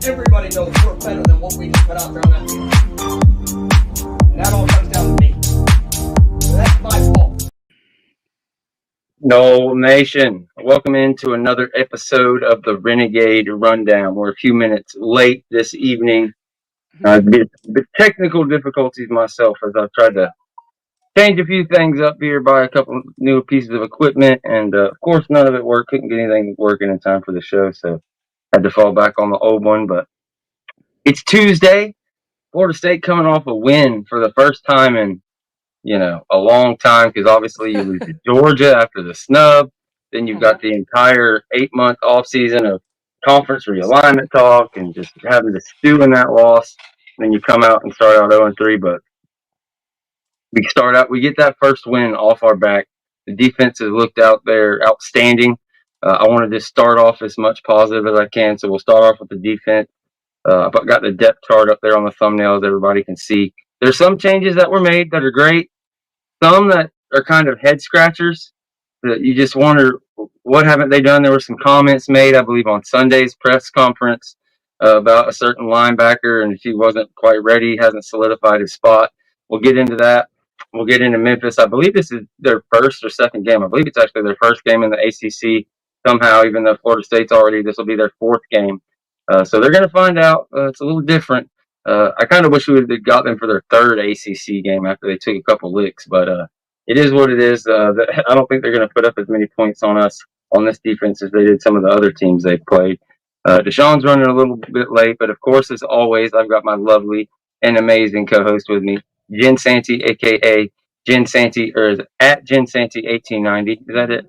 Everybody knows we're better than what we just put out there on that field. And that all comes down to me. So that's my fault. Nole Nation, welcome into another episode of the Renegade Rundown. We're a few minutes late this evening. Bit technical difficulties myself as I've tried to change a few things up here, buy a couple new pieces of equipment, and of course none of it worked. Couldn't get anything working in time for the show, so had to fall back on the old one. But it's Tuesday. Florida State coming off a win for the first time in a long time, because obviously you lose to Georgia after the snub. Then you've got the entire 8-month off season of conference realignment talk and just having to stew in that loss. Then you come out and start out 0-3, but we get that first win off our back. The defense has looked out there outstanding. I wanted to start off as much positive as I can, so we'll start off with the defense. I've got the depth chart up there on the thumbnails everybody can see. There's some changes that were made that are great. Some that are kind of head scratchers that you just wonder, what haven't they done? There were some comments made, I believe, on Sunday's press conference about a certain linebacker, and if he wasn't quite ready, hasn't solidified his spot. We'll get into that. We'll get into Memphis. I believe this is their first or second game. I believe it's actually their first game in the ACC somehow, even though Florida State's already, this will be their fourth game. So they're going to find out. It's a little different. I kind of wish we would have got them for their third ACC game after they took a couple licks, but it is what it is. I don't think they're going to put up as many points on us on this defense as they did some of the other teams they've played. Deshawn's running a little bit late, but of course, as always, I've got my lovely and amazing co-host with me, Jen Santee, a.k.a. Jen Santee, or is it at Jen Santee 1890? Is that it?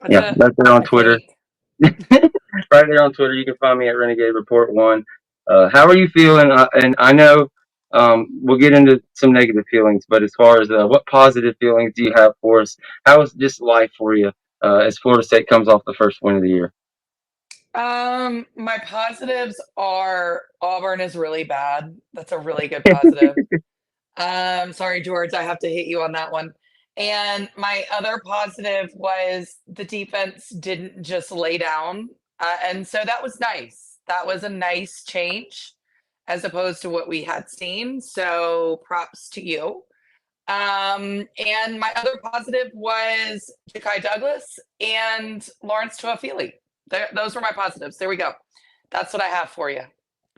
Yeah, that's there on Twitter. Right there on Twitter. You can find me at Renegade Report 1. How are you feeling? And I know we'll get into some negative feelings, but as far as what positive feelings do you have for us? How is just life for you as Florida State comes off the first win of the year? My positives are Auburn is really bad. That's a really good positive. Sorry, George, I have to hit you on that one. And my other positive was the defense didn't just lay down. And so that was nice. That was a nice change as opposed to what we had seen. So props to you. And my other positive was Ja'Kai Douglas and Lawrence Tuafili. Those were my positives. There we go. That's what I have for you.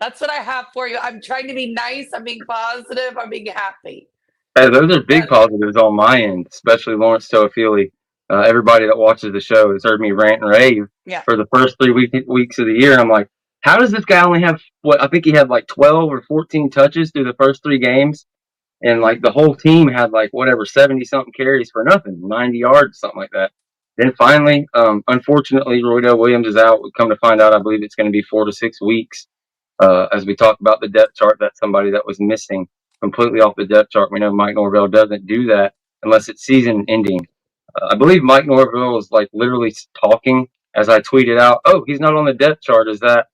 I'm trying to be nice. I'm being positive. I'm being happy. Hey, those are big positives on my end, especially Lawrence Tuafili. Everybody that watches the show has heard me rant and rave for the first 3 weeks of the year. I'm like, how does this guy only have I think he had like 12 or 14 touches through the first 3 games, and like the whole team had like 70 something carries for nothing, 90 yards, something like that. Then finally, unfortunately, Roydell Williams is out. We come to find out, I believe it's going to be 4 to 6 weeks. As we talked about the depth chart, that's somebody that was missing completely off the depth chart. We know Mike Norvell doesn't do that unless it's season ending. I believe Mike Norvell was like literally talking as I tweeted out, "Oh, he's not on the depth chart. Does that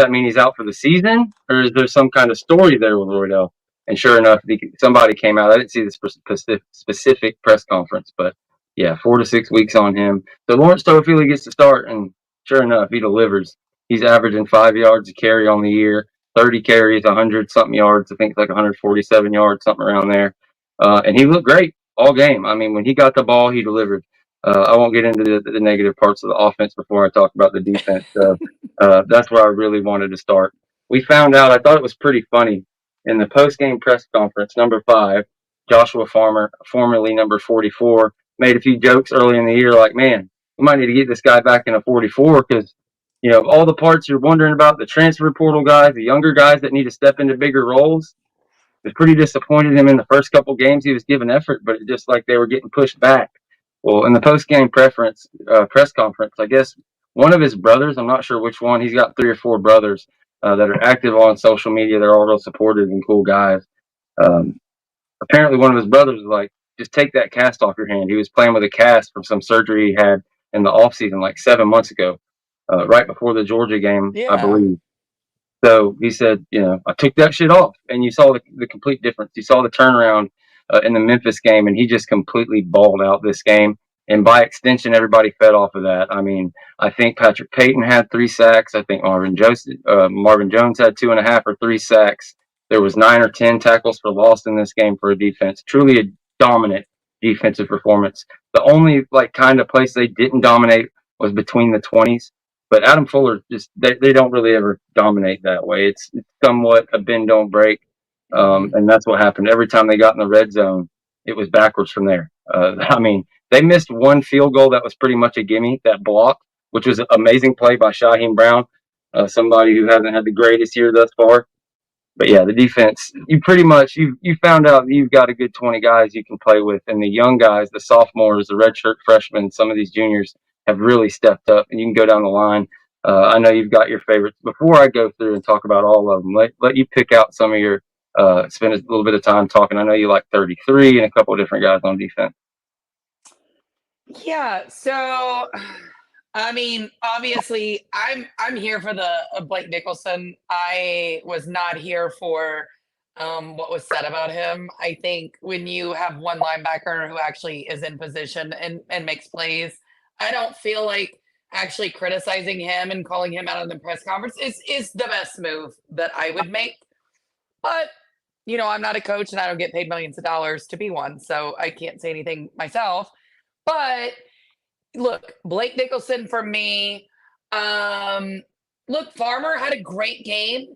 mean he's out for the season, or is there some kind of story there with Roydell?" And sure enough, somebody came out. I didn't see the specific press conference, but yeah, 4 to 6 weeks on him. So Lawrence Tuafili gets to start, and sure enough, he delivers. He's averaging 5 yards a carry on the year, 30 carries, 100-something yards. I think it's like 147 yards, something around there. And he looked great all game. I mean, when he got the ball, he delivered. I won't get into the negative parts of the offense before I talk about the defense. That's where I really wanted to start. We found out, I thought it was pretty funny, in the post-game press conference, number 5, Joshua Farmer, formerly number 44, made a few jokes early in the year like, man, we might need to get this guy back in a 44 because all the parts you're wondering about, the transfer portal guys, the younger guys that need to step into bigger roles. It was pretty disappointed him in the first couple games. He was giving effort, but it just like they were getting pushed back. Well, in the post-game press conference, I guess one of his brothers, I'm not sure which one, he's got 3 or 4 brothers that are active on social media. They're all real supportive and cool guys. Apparently one of his brothers was like, just take that cast off your hand. He was playing with a cast from some surgery he had in the offseason like 7 months ago. Right before the Georgia game, I believe. So he said, I took that shit off, and you saw the complete difference. You saw the turnaround in the Memphis game, and he just completely balled out this game. And by extension, everybody fed off of that. I mean, I think Patrick Payton had 3 sacks. I think Marvin Jones had 2.5 or 3 sacks. There was 9 or 10 tackles for loss in this game for a defense. Truly a dominant defensive performance. The only kind of place they didn't dominate was between the 20s. But Adam Fuller just they don't really ever dominate that way. It's somewhat a bend don't break, and that's what happened every time they got in the red zone. It was backwards from there. I mean, they missed one field goal that was pretty much a gimme, that block, which was an amazing play by Shaheem Brown, somebody who hasn't had the greatest year thus far. But yeah, the defense, you pretty much you found out you've got a good 20 guys you can play with, and the young guys, the sophomores, the redshirt freshmen, some of these juniors have really stepped up, and you can go down the line. I know you've got your favorites. Before I go through and talk about all of them, let you pick out some of your spend a little bit of time talking. I know you like 33 and a couple of different guys on defense. Yeah, so I mean, obviously, I'm here for the Blake Nicholson. I was not here for what was said about him. I think when you have one linebacker who actually is in position and makes plays, I don't feel like actually criticizing him and calling him out in the press conference is the best move that I would make. But I'm not a coach and I don't get paid millions of dollars to be one, so I can't say anything myself. But look, Blake Nicholson for me. Look, Farmer had a great game.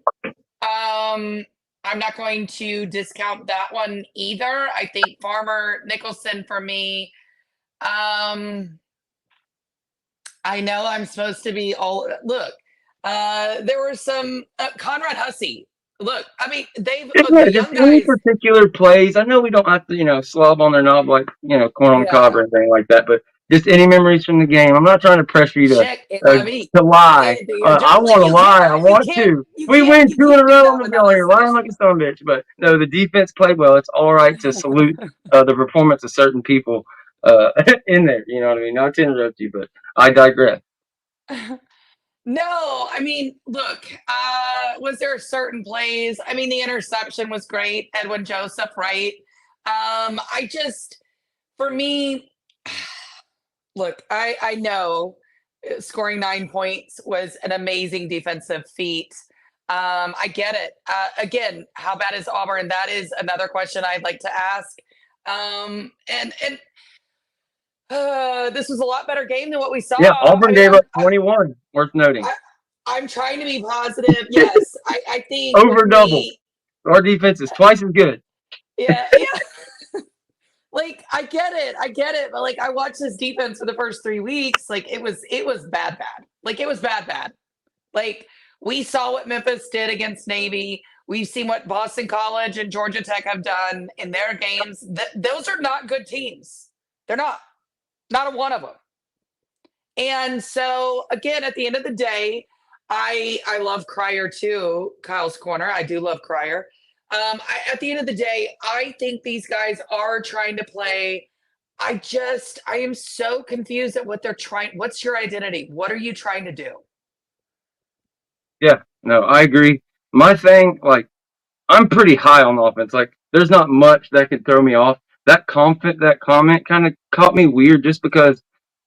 I'm not going to discount that one either. I think Farmer, Nicholson for me. I know I'm supposed to be all. Look, there were some Conrad Hussey. Look, I mean, they've the young guys. Any particular plays? I know we don't have to, slob on their knob like corn on the cob or anything like that, but just any memories from the game. I'm not trying to pressure you to lie. I want to lie. I want to. We win 2 in a row on the bill here. Lying like a son bitch. But no, the defense played well. It's all right to salute the performance of certain people in there. You know what I mean? Not to interrupt you, but I digress. No, I mean, look, was there certain plays? I mean, the interception was great. Edwin Joseph, right? For me, look, I know scoring 9 points was an amazing defensive feat. I get it. Again, how bad is Auburn? That is another question I'd like to ask. This was a lot better game than what we saw. Yeah, Auburn gave up 21. Worth noting. I'm trying to be positive. Yes, I think over double. Our defense is twice as good. Yeah. I get it. But I watched this defense for the first 3 weeks. It was bad. It was bad. We saw what Memphis did against Navy. We've seen what Boston College and Georgia Tech have done in their games. Those are not good teams. They're not. Not a one of them. And so, again, at the end of the day, I love Cryer too, Kyle's Corner. I do love Cryer. At the end of the day, I think these guys are trying to play. I am so confused at what they're trying. What's your identity? What are you trying to do? Yeah, no, I agree. My thing, I'm pretty high on offense. There's not much that could throw me off. That comment kind of caught me weird just because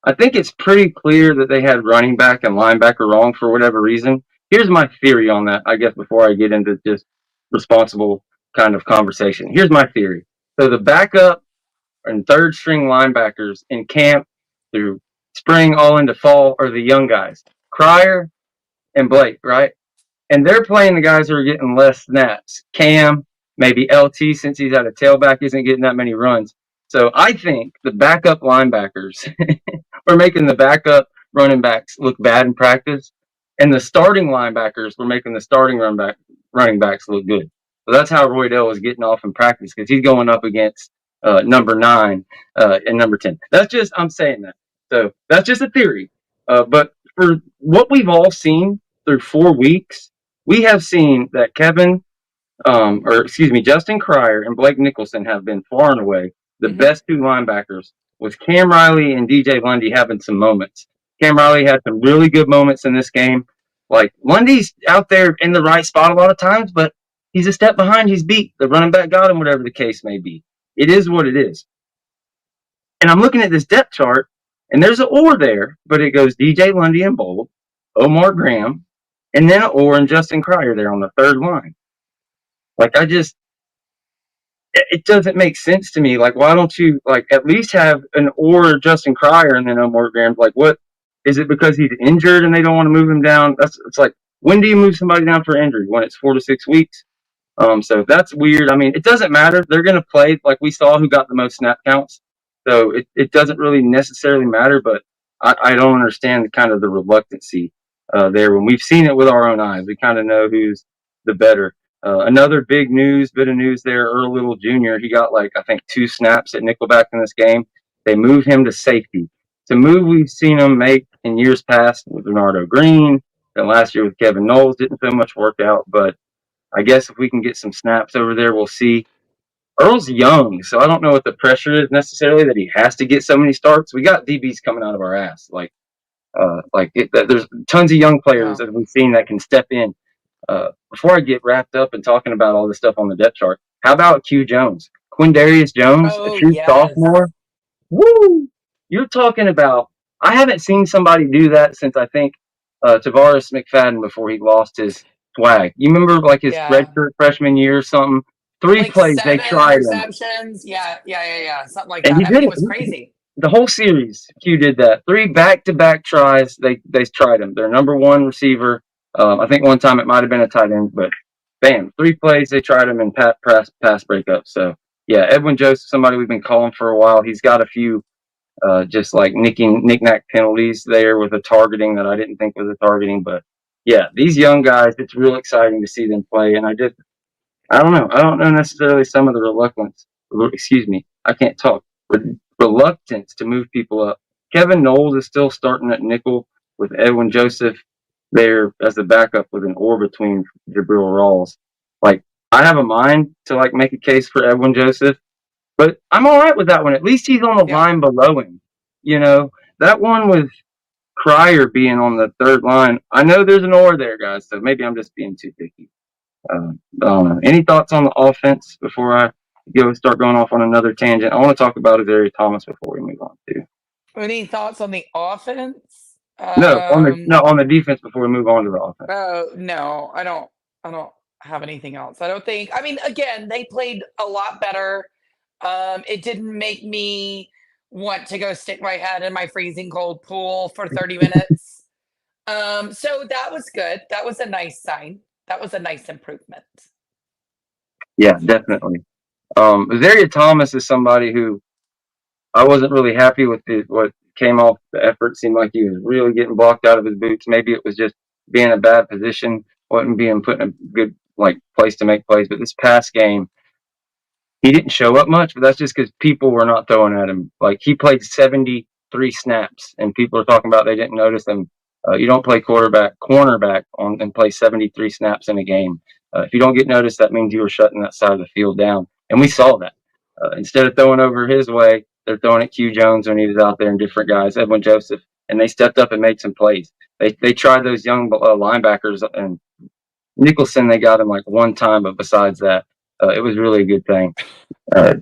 I think it's pretty clear that they had running back and linebacker wrong for whatever reason. Here's my theory on that, I guess, before I get into just responsible kind of conversation. Here's my theory. So the backup and third string linebackers in camp through spring all into fall are the young guys, Cryer and Blake, right? And they're playing the guys who are getting less snaps. Cam, maybe LT, since he's at a tailback, isn't getting that many runs. So I think the backup linebackers were making the backup running backs look bad in practice, and the starting linebackers were making the starting running backs look good. So that's how Roydell was getting off in practice, because he's going up against number 9 and number 10. I'm saying that. So that's just a theory. But for what we've all seen through 4 weeks, we have seen that Justin Cryer and Blake Nicholson have been far and away the best 2 linebackers, with Cam Riley and DJ Lundy having some moments. Cam Riley had some really good moments in this game. Lundy's out there in the right spot a lot of times, but he's a step behind. He's beat. The running back got him, whatever the case may be. It is what it is. And I'm looking at this depth chart, And there's an or there, but it goes DJ Lundy in bold, Omar Graham, and then an or and Justin Cryer there on the third line. Like, it doesn't make sense to me. Like, why don't you, like, at least have an or Justin Cryer and then Omar Graham? Like, what? Is it because he's injured and they don't want to move him down? It's like, when do you move somebody down for injury? When it's 4 to 6 weeks? So that's weird. I mean, it doesn't matter. They're going to play, like we saw who got the most snap counts. So it doesn't really necessarily matter, but I don't understand kind of the reluctancy there. When we've seen it with our own eyes, we kind of know who's the better. Another bit of news there, Earl Little Jr., he got like, I think 2 snaps at nickelback in this game. They moved him to safety. It's a move we've seen him make in years past with Bernardo Green, and last year with Kevin Noles, didn't so much work out, but I guess if we can get some snaps over there, we'll see. Earl's young, so I don't know what the pressure is necessarily that he has to get so many starts. We got DBs coming out of our ass. There's tons of young players that we've seen that can step in. Before I get wrapped up and talking about all this stuff on the depth chart, how about Q Jones? Quindarius Jones, a true sophomore. Woo! You're talking about, I haven't seen somebody do that since I think Tavares McFadden before he lost his swag. You remember like his redshirt freshman year or something? 3 like plays they tried interceptions. Something like and that. I mean, it was crazy. The whole series, Q did that. 3 back-to-back tries. They tried him. Their number 1 receiver. I think one time it might have been a tight end, but bam, 3 plays they tried him in pass breakup. So yeah, Edwin Joseph, somebody we've been calling for a while. He's got a few just like knick-knack penalties there with a targeting that I didn't think was a targeting. But yeah, these young guys, it's real exciting to see them play. And I don't know. I don't know necessarily some of the reluctance. Excuse me, I can't talk. Reluctance to move people up. Kevin Noles is still starting at nickel with Edwin Joseph there as the backup with an or between Jabril Rawls. Like, I have a mind to like make a case for Edwin Joseph, but I'm all right with that one. At least he's on the line below him. You know, that one with Cryer being on the third line, I know there's an or there, guys, so maybe I'm just being too picky. I don't know. Any thoughts on the offense before I start going off on another tangent? I want to talk about Isaiah Thomas before we move on too. Any thoughts on the offense? On the defense before we move on to the offense. No, I don't have anything else. I don't think. I mean, again, they played a lot better. It didn't make me want to go stick my head in my freezing cold pool for 30 minutes. So that was good. That was a nice sign. That was a nice improvement. Yeah, definitely. Isaiah Thomas is somebody who I wasn't really happy with what came off the effort. Seemed like he was really getting blocked out of his boots. Maybe it was just being in a bad position, wasn't being put in a good place to make plays. But this past game, he didn't show up much, but that's just because people were not throwing at him. Like, he played 73 snaps, and people are talking about they didn't notice him. You don't play cornerback and play 73 snaps in a game. If you don't get noticed, that means you were shutting that side of the field down. And we saw that. Instead of throwing over his way, they're throwing at Q Jones when he was out there and different guys, Edwin Joseph, and they stepped up and made some plays. They tried those young linebackers, and Nicholson, they got him like one time, but besides that, it was really a good thing.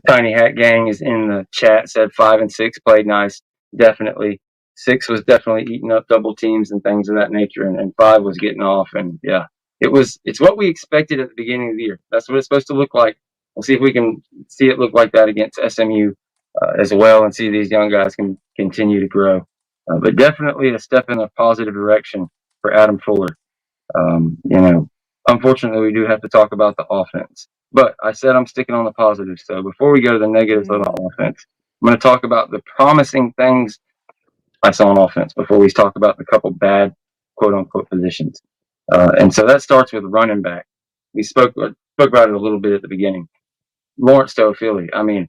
Tiny Hat Gang is in the chat, said 5 and 6 played nice. Definitely. 6 was definitely eating up double teams and things of that nature, and 5 was getting off. And yeah, it's what we expected at the beginning of the year. That's what it's supposed to look like. We'll see if we can see it look like that against SMU as well, and see these young guys can continue to grow. But definitely a step in a positive direction for Adam Fuller. Unfortunately, we do have to talk about the offense. But I said I'm sticking on the positive. So before we go to the negatives of the offense, I'm going to talk about the promising things I saw on offense before we talk about the couple bad, quote-unquote, positions. And so that starts with running back. We spoke about it a little bit at the beginning. Lawrence Toafili, I mean,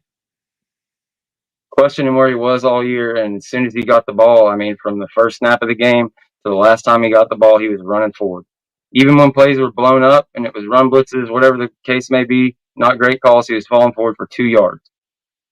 questioning where he was all year, and as soon as he got the ball, I mean, from the first snap of the game to the last time he got the ball, he was running forward. Even when plays were blown up and it was run blitzes, whatever the case may be, not great calls, he was falling forward for 2 yards,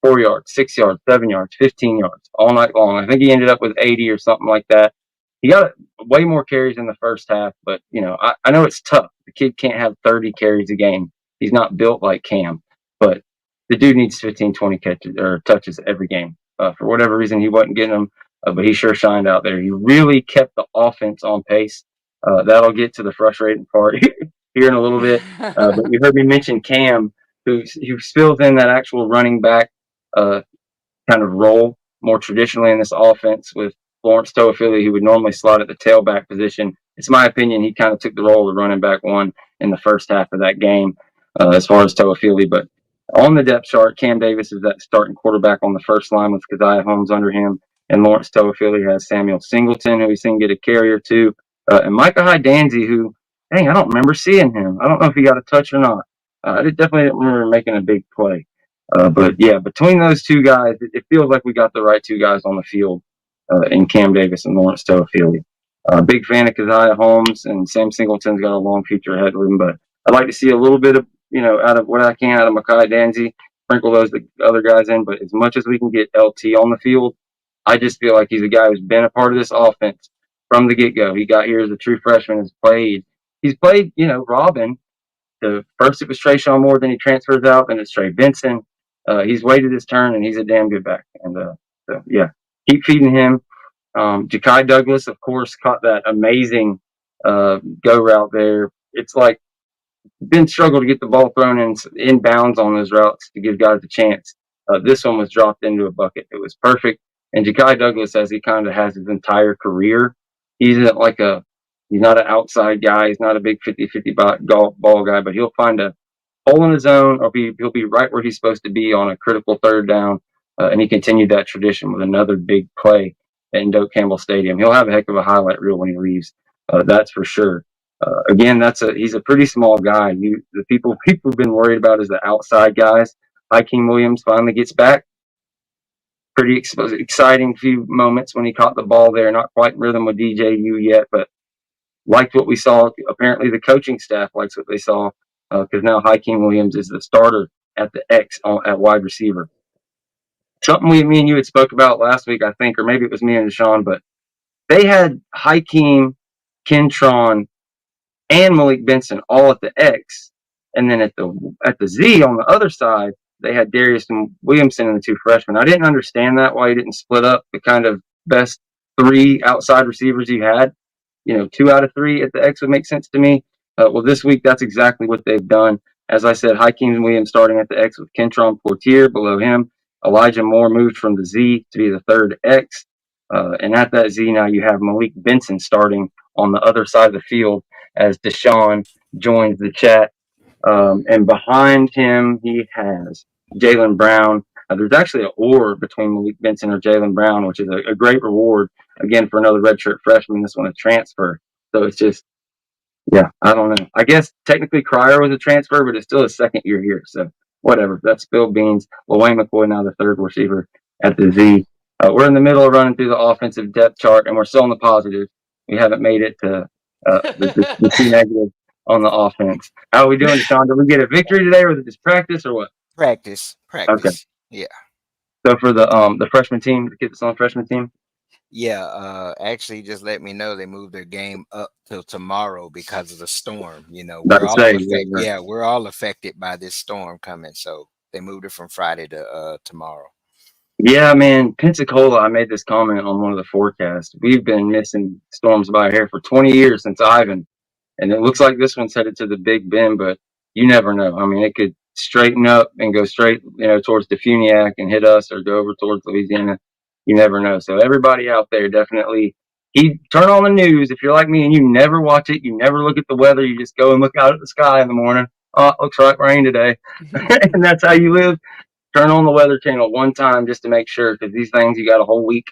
4 yards, 6 yards, 7 yards, 15 yards all night long. I think he ended up with 80 or something like that. He got way more carries in the first half, but, I know it's tough. The kid can't have 30 carries a game. He's not built like Cam, but the dude needs 15, 20 catches or touches every game. For whatever reason, he wasn't getting them but he sure shined out there. He really kept the offense on pace. That'll get to the frustrating part here in a little bit. But you heard me mention Cam, who fills in that actual running back kind of role more traditionally in this offense with Lawrence Toafili, who would normally slot at the tailback position. It's my opinion he kind of took the role of running back one in the first half of that game as far as Toafili. But on the depth chart, Cam Davis is that starting quarterback on the first line with Keziah Holmes under him. And Lawrence Toafili has Samuel Singleton, who he's seen get a carrier to, and Micah Hydanzi, who, dang, I don't remember seeing him. I don't know if he got a touch or not. I definitely didn't remember making a big play. But yeah, between those two guys, it feels like we got the right two guys on the field in Cam Davis and Lawrence Toafili. Big fan of Keziah Holmes, and Sam Singleton's got a long future ahead of him. But I'd like to see a little bit of, out of what I can out of Micah Danzy, sprinkle those other guys in. But as much as we can get LT on the field, I just feel like he's a guy who's been a part of this offense from the get-go. He got here as a true freshman, he's played, Robin. The first it was Trayshawn Moore, then he transfers out, then it's Trey Benson. He's waited his turn, and he's a damn good back. And so, yeah, keep feeding him. Ja'Kai Douglas, of course, caught that amazing go route there. It's like been struggled to get the ball thrown in bounds on those routes to give guys a chance. This one was dropped into a bucket. It was perfect. And Ja'Kai Douglas, as he kind of has his entire career, he's not an outside guy. He's not a big 50-50 ball guy, but he'll find a hole in his own, or he'll be right where he's supposed to be on a critical third down. And he continued that tradition with another big play in Doak Campbell Stadium. He'll have a heck of a highlight reel when he leaves. That's for sure. Again, he's a pretty small guy. The people have been worried about is the outside guys. Hakeem Williams finally gets back. Pretty exciting few moments when he caught the ball there. Not quite in rhythm with DJU yet, but liked what we saw. Apparently, the coaching staff likes what they saw because now Hakeem Williams is the starter at the X at wide receiver. Something me and you had spoke about last week, I think, or maybe it was me and Deshawn, but they had Hakeem, Kentron, and Malik Benson all at the X, and then at the Z on the other side, they had Darius and Williamson and the two freshmen. I didn't understand that, why he didn't split up the kind of best three outside receivers he had. 2 out of 3 at the X would make sense to me. Well, this week, that's exactly what they've done. As I said, Hakeem Williams starting at the X with Kentron Portier below him. Elijah Moore moved from the Z to be the third X. And at that Z now you have Malik Benson starting on the other side of the field as Deshawn joins the chat. And behind him, he has Jalen Brown. There's actually an or between Malik Benson or Jalen Brown, which is a great reward, again, for another redshirt freshman. This one a transfer. So it's just, yeah, I don't know. I guess technically Cryer was a transfer, but it's still his second year here. So whatever. That's spilled beans. Wayne McCoy now the third receiver at the Z. We're in the middle of running through the offensive depth chart, and we're still in the positive. We haven't made it to the two negatives on the offense. How are we doing, Sean? Did we get a victory today, or was it just practice, or what? Practice. Okay. Yeah. So for the freshman team, the kids on the freshman team? Yeah, actually just let me know they moved their game up till tomorrow because of the storm. We're all affected by this storm coming. So they moved it from Friday to tomorrow. Yeah, man, Pensacola, I made this comment on one of the forecasts. We've been missing storms by a hair for 20 years since Ivan. And it looks like this one's headed to the Big Bend, but you never know. I mean, it could straighten up and go straight, towards Defuniak and hit us, or go over towards Louisiana. You never know. So everybody out there, definitely turn on the news. If you're like me and you never watch it, you never look at the weather, you just go and look out at the sky in the morning. Oh, it looks like rain today. And that's how you live. Turn on the Weather Channel one time just to make sure, because these things, you got a whole week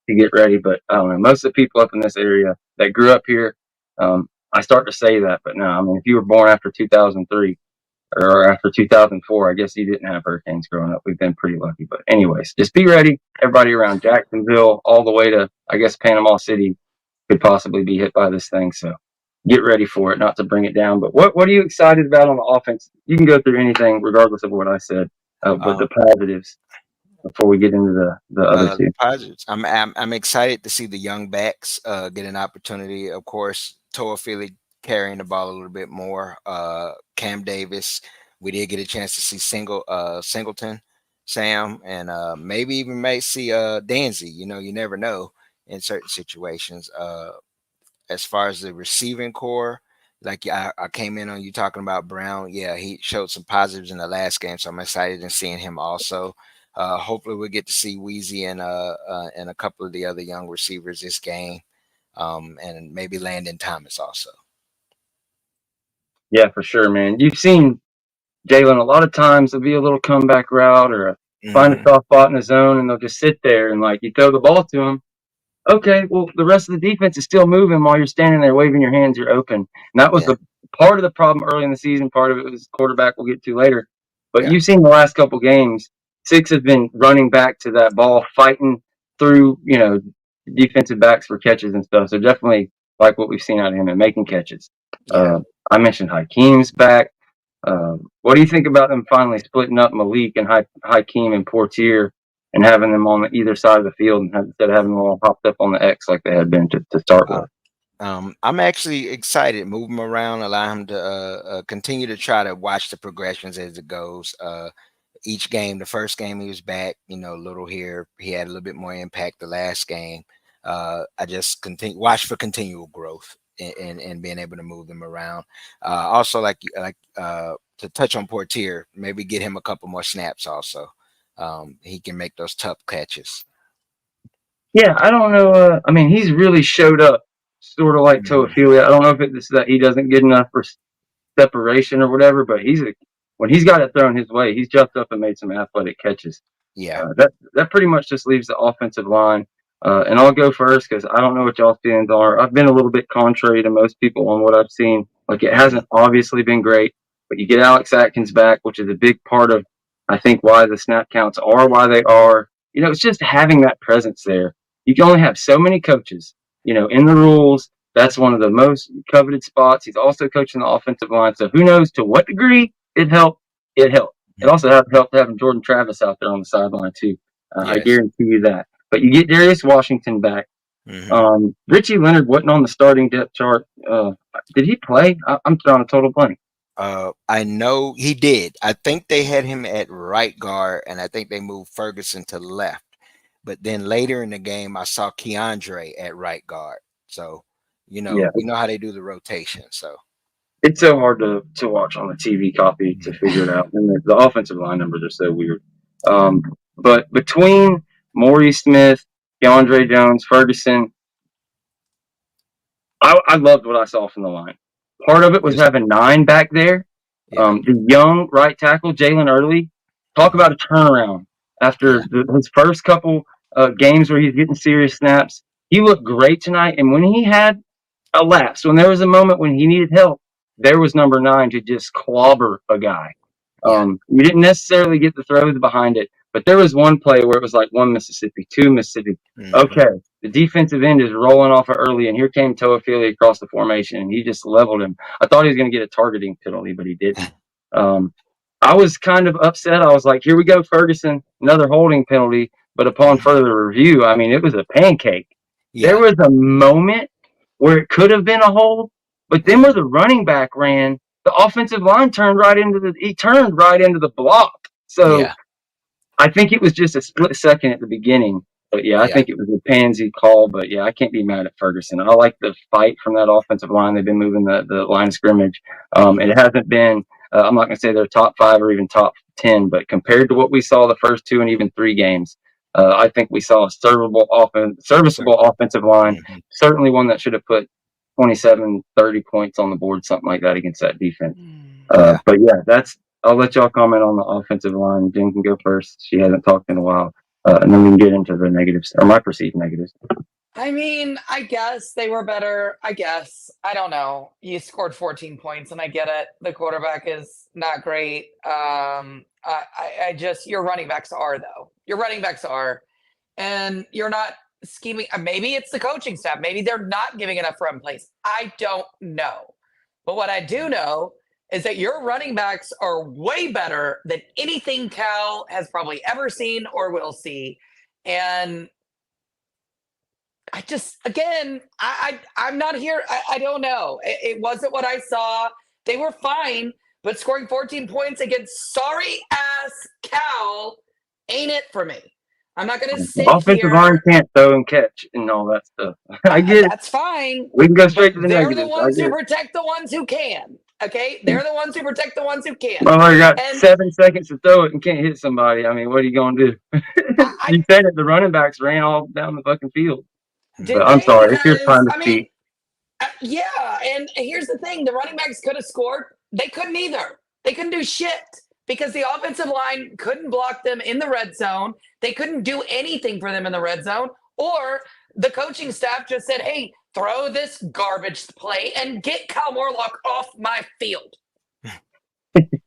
to get ready. But I don't know, most of the people up in this area that grew up here, I start to say that, but no, I mean, if you were born after 2003 or after 2004, I guess you didn't have hurricanes growing up. We've been pretty lucky. But anyways, just be ready. Everybody around Jacksonville all the way to, I guess, Panama City could possibly be hit by this thing. So get ready for it, not to bring it down. But what are you excited about on the offense? You can go through anything regardless of what I said, but the positives before we get into the other two. Positives. I'm excited to see the young backs get an opportunity. Of course, Toafili carrying the ball a little bit more. Cam Davis, we did get a chance to see Singleton, Sam, and maybe even may see Danzy. You never know. in certain situations. As far as the receiving core, like I came in on you talking about Brown. Yeah, he showed some positives in the last game, so I'm excited in seeing him also. Hopefully we'll get to see Weezy and a couple of the other young receivers this game, and maybe Landon Thomas also. Yeah, for sure, man. You've seen Jalen a lot of times. There'll be a little comeback route or find a soft spot in the zone, and they'll just sit there and like you throw the ball to him. Okay, well, the rest of the defense is still moving while you're standing there waving your hands. You're open. And that was the part of the problem early in the season. Part of it was quarterback. We'll get to later. But you've seen the last couple games, Six has been running back to that ball, fighting through, defensive backs for catches and stuff. So definitely like what we've seen out of him and making catches. I mentioned Hakeem's back. What do you think about them finally splitting up Malik and Hakeem and Portier and having them on either side of the field instead of having them all popped up on the X like they had been to start with? I'm actually excited. Move him around, allow him to continue to try to watch the progressions as it goes. Each game, the first game he was back, a little here. He had a little bit more impact the last game. I just watch for continual growth and being able to move them around. Also, like to touch on Portier, maybe get him a couple more snaps also. He can make those tough catches. Yeah, I don't know. He's really showed up sort of like Toafili. I don't know if it's that he doesn't get enough for separation or whatever, but when he's got it thrown his way, he's jumped up and made some athletic catches. Yeah. That pretty much just leaves the offensive line. And I'll go first because I don't know what y'all's feelings are. I've been a little bit contrary to most people on what I've seen. Like, it hasn't obviously been great, but you get Alex Atkins back, which is a big part of, I think, why the snap counts are why they are. It's just having that presence there. You can only have so many coaches, in the rules. That's one of the most coveted spots. He's also coaching the offensive line. So who knows to what degree it helped. It helped. It also helped having Jordan Travis out there on the sideline, too. I guarantee you that. But you get Darius Washington back. Richie Leonard wasn't on the starting depth chart. Did he play? I'm throwing a total blank. I know he did. I think they had him at right guard, and I think they moved Ferguson to left. But then later in the game, I saw Keandre at right guard. So, you know how they do the rotation. So it's so hard to watch on the TV copy to figure it out. And the offensive line numbers are so weird. But between Maurice Smith, Keandre Jones, Ferguson, I loved what I saw from the line. Part of it was having 9 back there. The young right tackle, Jalen Early, talk about a turnaround after his first couple games where he's getting serious snaps. He looked great tonight. And when he had a lapse, when there was a moment when he needed help, there was number 9 to just clobber a guy. You didn't necessarily get the throws behind it, but there was one play where it was like 1 Mississippi, 2 Mississippi. Okay, the defensive end is rolling off early, and here came Toafili across the formation, and he just leveled him. I thought he was going to get a targeting penalty, but he didn't. I was kind of upset. I was like, here we go, Ferguson, another holding penalty. But upon further review, it was a pancake. There was a moment where it could have been a hold, but then where the running back ran, the offensive line turned right into the block. So I think it was just a split second at the beginning. But I think it was a pansy call. But I can't be mad at Ferguson. I like the fight from that offensive line. They've been moving the line of scrimmage. It hasn't been, I'm not going to say they're top 5 or even top 10, but compared to what we saw the first 2 and even 3 games, I think we saw a serviceable offensive line. Certainly one that should have put 27, 30 points on the board, something like that against that defense. But I'll let y'all comment on the offensive line. Jen can go first. She hasn't talked in a while. And then we can get into the negatives, or my perceived negatives. I guess they were better. I guess. I don't know. You scored 14 points, and I get it. The quarterback is not great. Your running backs are, though. Your running backs are. And you're not scheming. Maybe it's the coaching staff. Maybe they're not giving enough run plays. I don't know. But what I do know is that your running backs are way better than anything Cal has probably ever seen or will see. And I'm not here. I don't know. It wasn't what I saw. They were fine, but scoring 14 points against sorry-ass Cal ain't it for me. I'm not going to sit offensive line here. can't throw and catch and all that stuff. I get it. That's fine. We can go straight to the They're negatives. the ones who protect the ones who can. Okay, they're the ones who protect the ones who can. Well, I got 7 seconds to throw it and can't hit somebody. I mean, what are you going to do? You said it. The running backs ran all down the fucking field. But I'm sorry. It's your time to speak. Yeah, and here's the thing: the running backs could have scored. They couldn't either. They couldn't do shit because the offensive line couldn't block them in the red zone. They couldn't do anything for them in the red zone, or the coaching staff just said, "Hey, throw this garbage play and get Kyle Morlock off my field."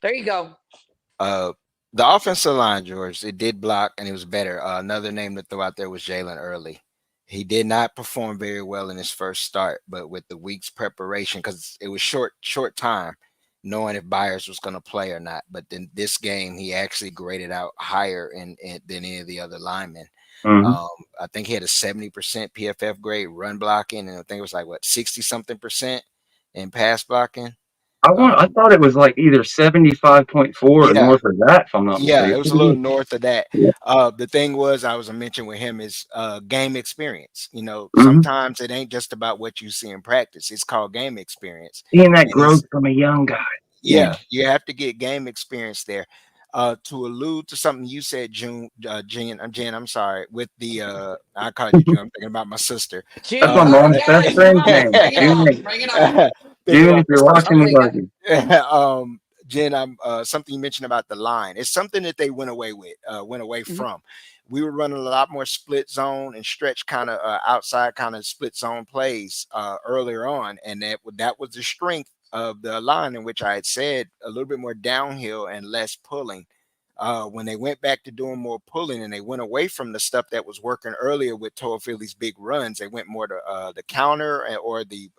There you go. The offensive line, George, it did block and it was better. Another name to throw out there was Jalen Early. He did not perform very well in his first start, but with the week's preparation, because it was short time, knowing if Byers was going to play or not. But then this game, he actually graded out higher than any of the other linemen. I think he had a 70% PFF grade run blocking, and I think it was like 60-something% in pass blocking. I thought it was like either 75.4 or north of that, if I'm not mistaken. Yeah, it was a little north of that. Yeah. The thing was, I was mentioning with him is game experience. You know, sometimes it ain't just about what you see in practice. It's called game experience. Seeing that growth from a young guy. Yeah, you have to get game experience there. To allude to something you said, Jen, I'm sorry, with the I called you June, I'm thinking about my sister. That's my mom's best friend's name. Bring it on. June, if you're watching, we love you. Jen, something you mentioned about the line. It's something that they went away from. We were running a lot more split zone and stretch kind of outside kind of split zone plays earlier on, and that was the strength of the line, in which I had said a little bit more downhill and less pulling. When they went back to doing more pulling and they went away from the stuff that was working earlier with Toafili's big runs, they went more to the counter or the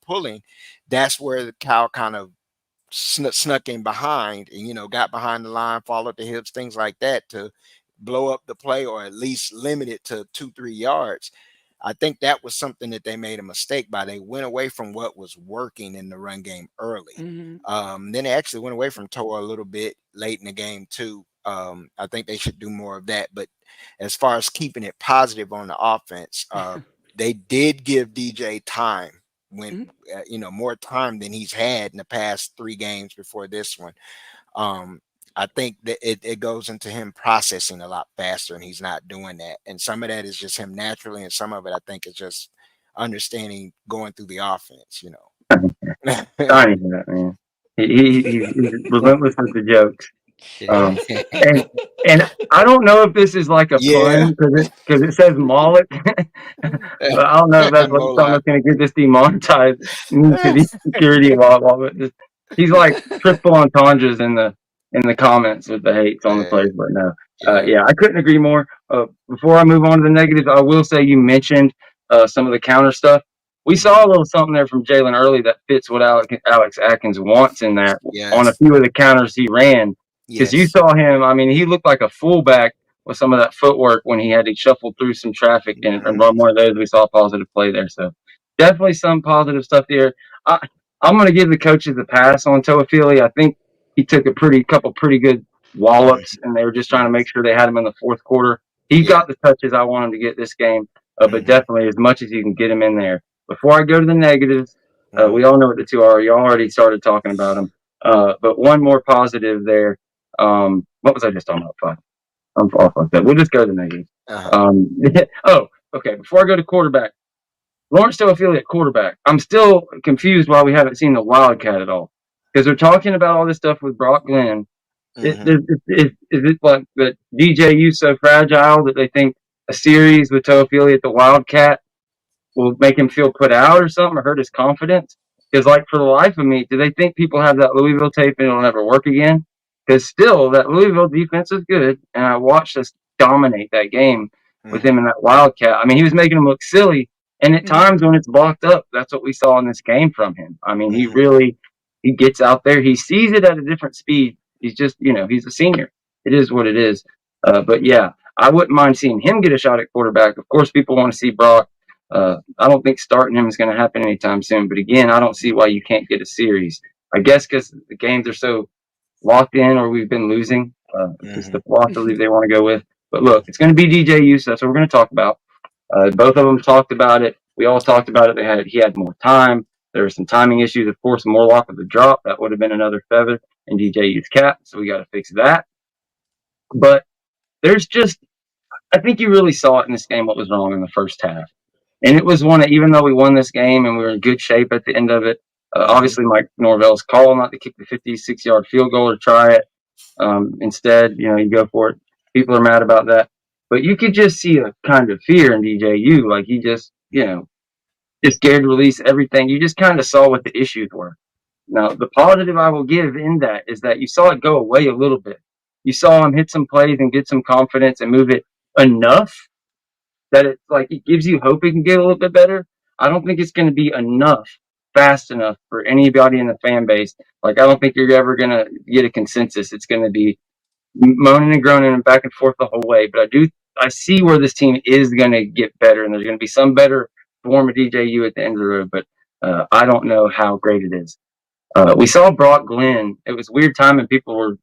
pulling. That's where the Cal kind of snuck in behind and, got behind the line, followed the hips, things like that to blow up the play or at least limit it to 2-3 yards. I think that was something that they made a mistake by. They went away from what was working in the run game early. Then they actually went away from Toa a little bit late in the game too. I think they should do more of that. But as far as keeping it positive on the offense, they did give DJ time when, more time than he's had in the past 3 games before this one. I think that it goes into him processing a lot faster, and he's not doing that. And some of that is just him naturally, and some of it I think is just understanding going through the offense. Tiny that, man. He's relentless with the jokes. And I don't know if this is like a pun because it says Moloch. But I don't know if that's something that's going to get this demonetized to the security law. But he's like triple entendres in the comments with the hates on the players. But no, I couldn't agree more. Before I move on to the negatives, I will say you mentioned some of the counter stuff. We saw a little something there from Jalen Early that fits what Alex Atkins wants in that on a few of the counters he ran. Because you saw him, I mean, he looked like a fullback with some of that footwork when he had to shuffle through some traffic and run one of those. We saw a positive play there. So definitely some positive stuff there. I'm going to give the coaches a pass on Toafili. I think he took a couple pretty good wallops, and they were just trying to make sure they had him in the fourth quarter. He got the touches I want him to get this game, but definitely as much as you can get him in there. Before I go to the negatives, we all know what the 2 are. You already started talking about them. But one more positive there. What was I just talking about? I'm off like that. We'll just go to the negatives. Okay. Before I go to quarterback, Lawrence Toafili at quarterback. I'm still confused why we haven't seen the Wildcat at all. Because they're talking about all this stuff with Brock Glenn. Is it like that DJU's so fragile that they think a series with Toafili at the Wildcat will make him feel put out or something or hurt his confidence? Because, for the life of me, do they think people have that Louisville tape and it'll never work again? Because still, that Louisville defense is good, and I watched us dominate that game with him in that Wildcat. I mean, he was making him look silly, and at times when it's blocked up, that's what we saw in this game from him. I mean, he gets out there. He sees it at a different speed. He's just, he's a senior. It is what it is. But, yeah, I wouldn't mind seeing him get a shot at quarterback. Of course, people want to see Brock. I don't think starting him is going to happen anytime soon. But, again, I don't see why you can't get a series. I guess because the games are so locked in or we've been losing. It's the philosophy they want to go with. But look, it's going to be DJU, so that's what we're going to talk about. Both of them talked about it. We all talked about it. He had more time. There were some timing issues. Of course, Morlock with the drop. That would have been another feather in DJU's cap, so we got to fix that. But there's just, I think you really saw it in this game what was wrong in the first half. And it was one that, even though we won this game and we were in good shape at the end of it, obviously Mike Norvell's call not to kick the 56-yard field goal or try it. Instead, you go for it. People are mad about that. But you could just see a kind of fear in DJU. Like he just, just scared to release everything. You just kind of saw what the issues were. Now, the positive I will give in that is that you saw it go away a little bit. You saw him hit some plays and get some confidence and move it enough that it's like it gives you hope it can get a little bit better. I don't think it's going to be enough, fast enough for anybody in the fan base. Like, I don't think you're ever going to get a consensus. It's going to be moaning and groaning and back and forth the whole way. But I see where this team is going to get better, and there's going to be some better form of DJU at the end of the road. But I don't know how great it is. We saw Brock Glenn. It was weird time, and people were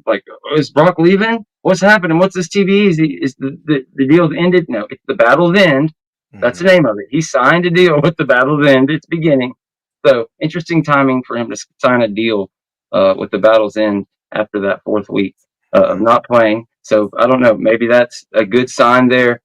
like, "Is Brock leaving? What's happening? What's this TV? Is the deal's ended?" No, it's the Battle's End. That's the name of it. He signed a deal with the Battle's End. It's beginning. So interesting timing for him to sign a deal with the Battle's End after that 4th week of not playing. So I don't know. Maybe that's a good sign there.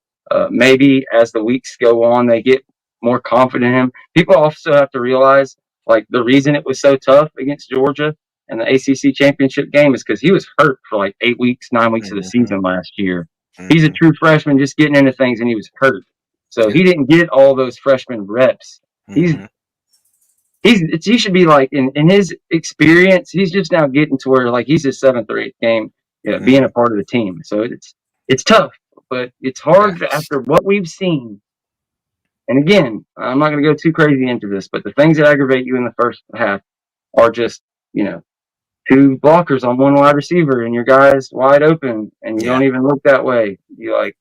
Maybe as the weeks go on, they get more confident in him. People also have to realize, like, the reason it was so tough against Georgia in the ACC championship game is because he was hurt for like 8 weeks, 9 weeks of the season last year. He's a true freshman just getting into things, and he was hurt. So he didn't get all those freshman reps. He should be like, in his experience, he's just now getting to where like he's his 7th or 8th game being a part of the team. So it's tough, but it's hard after what we've seen. And again, I'm not going to go too crazy into this, but the things that aggravate you in the first half are just, 2 blockers on 1 wide receiver and your guy's wide open and you don't even look that way. You like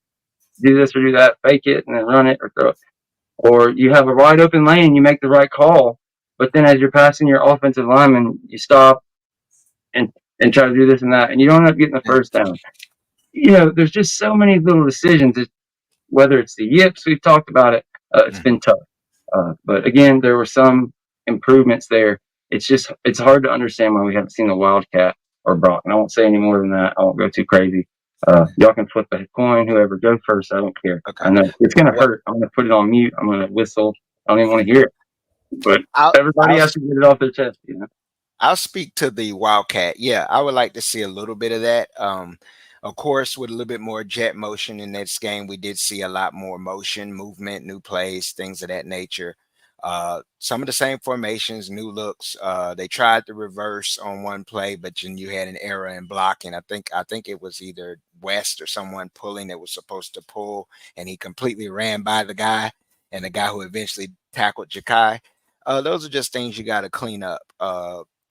do this or do that, fake it and then run it or throw it. Or you have a wide open lane, you make the right call, but then as you're passing your offensive lineman, you stop and try to do this and that, and you don't end up getting the first down. There's just so many little decisions, whether it's the yips, we've talked about it. It's been tough. But again, there were some improvements there. It's hard to understand why we haven't seen the Wildcat or Brock. And I won't say any more than that. I won't go too crazy. Y'all can flip a coin, whoever goes first. I don't care. Okay. I know it's going to hurt. I'm going to put it on mute. I'm going to whistle. I don't even want to hear it. But everybody has to get it off their chest, I'll speak to the Wildcat. Yeah, I would like to see a little bit of that. Of course, with a little bit more jet motion in this game, we did see a lot more motion, movement, new plays, things of that nature. Some of the same formations, new looks. They tried to reverse on one play, but then you had an error in blocking. I think it was either West or someone pulling that was supposed to pull, and he completely ran by the guy, and the guy who eventually tackled Jakai. Those are just things you got to clean up.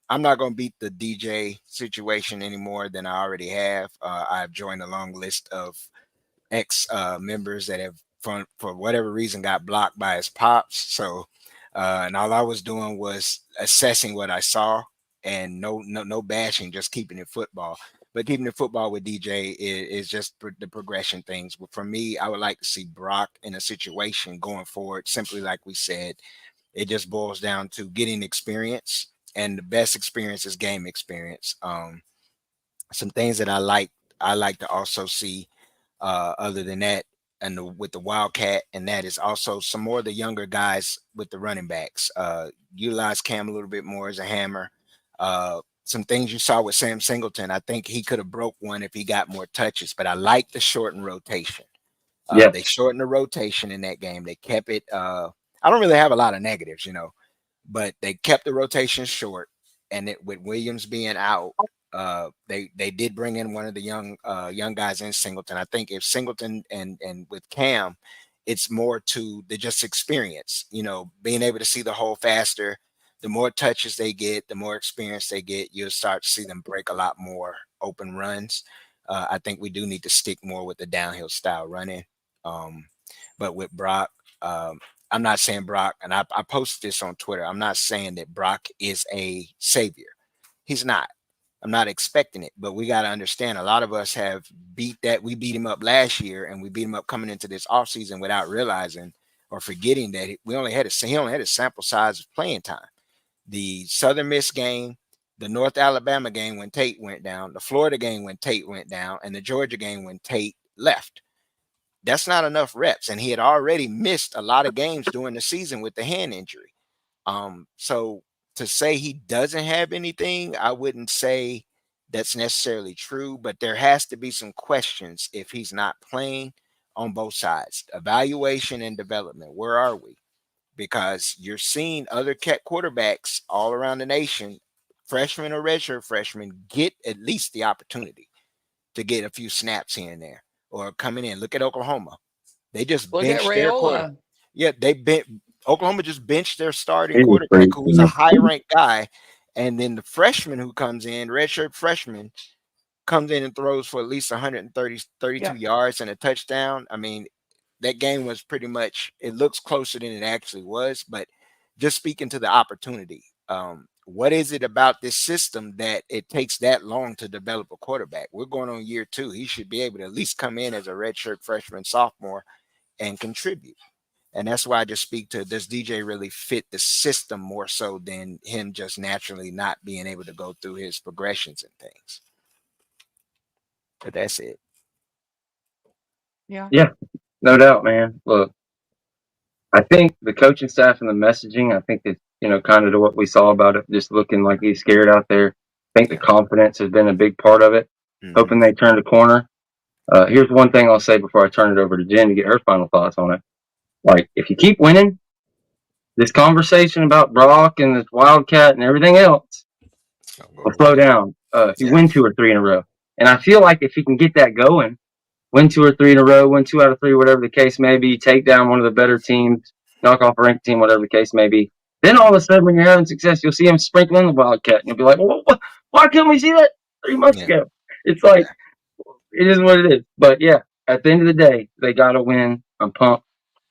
I'm not going to beat the DJ situation any more than I already have. I've joined a long list of ex members that have, for whatever reason, got blocked by his pops. So, and all I was doing was assessing what I saw, and no bashing, just keeping it football. But keeping it football with DJ is just the progression things. But for me, I would like to see Brock in a situation going forward. Simply like we said, it just boils down to getting experience. And the best experience is game experience. Some things that I like to also see other than that, and with the Wildcat, and that is also some more of the younger guys with the running backs. Utilize Cam a little bit more as a hammer. Some things you saw with Sam Singleton, I think he could have broke one if he got more touches, but I like the shortened rotation. They shortened the rotation in that game. They kept it. I don't really have a lot of negatives, but they kept the rotation short, and with Williams being out, they did bring in one of the young guys in Singleton. I think if Singleton and with Cam, it's more to the just experience, being able to see the hole faster. The more touches they get, the more experience they get, you'll start to see them break a lot more open runs. I think we do need to stick more with the downhill style running. But with Brock, I'm not saying Brock, and I posted this on Twitter. I'm not saying that Brock is a savior. He's not. I'm not expecting it, but we got to understand a lot of us have we beat him up last year, and we beat him up coming into this offseason without realizing or forgetting that he only had a sample size of playing time. The Southern Miss game, the North Alabama game when Tate went down, the Florida game when Tate went down, and the Georgia game when Tate left. That's not enough reps, and he had already missed a lot of games during the season with the hand injury. So to say he doesn't have anything, I wouldn't say that's necessarily true, but there has to be some questions if he's not playing on both sides, evaluation and development. Where are we? Because you're seeing other quarterbacks all around the nation, freshmen or redshirt freshmen, get at least the opportunity to get a few snaps here and there or coming in. Look at Oklahoma. They just benched their quarterback. Yeah, Oklahoma just benched their starting quarterback, who was a high-ranked guy, and then the freshman who comes in, redshirt freshman, comes in and throws for at least 32 yards and a touchdown. I mean, that game was pretty much, it looks closer than it actually was, but just speaking to the opportunity, what is it about this system that it takes that long to develop a quarterback? We're going on year 2. He should be able to at least come in as a redshirt freshman, sophomore, and contribute. And that's why I just speak to, does DJ really fit the system more so than him just naturally not being able to go through his progressions and things? But that's it. Yeah. Yeah, no doubt, man. Look, I think the coaching staff and the messaging, I think it's, kind of to what we saw about it, just looking like he's scared out there. I think the confidence has been a big part of it. Hoping they turn the corner. Here's one thing I'll say before I turn it over to Jen to get her final thoughts on it. Like, if you keep winning, this conversation about Brock and this Wildcat and everything else will slow down. If you win 2 or 3 in a row. And I feel like if he can get that going, win 2 or 3 in a row, win 2 out of 3, whatever the case may be, take down one of the better teams, knock off a ranked team, whatever the case may be, then all of a sudden when you're having success, you'll see him sprinkle in the Wildcat. And you'll be like, well, why couldn't we see that 3 months ago? It's like, it is what it is. But yeah, at the end of the day, they got to win. I'm pumped.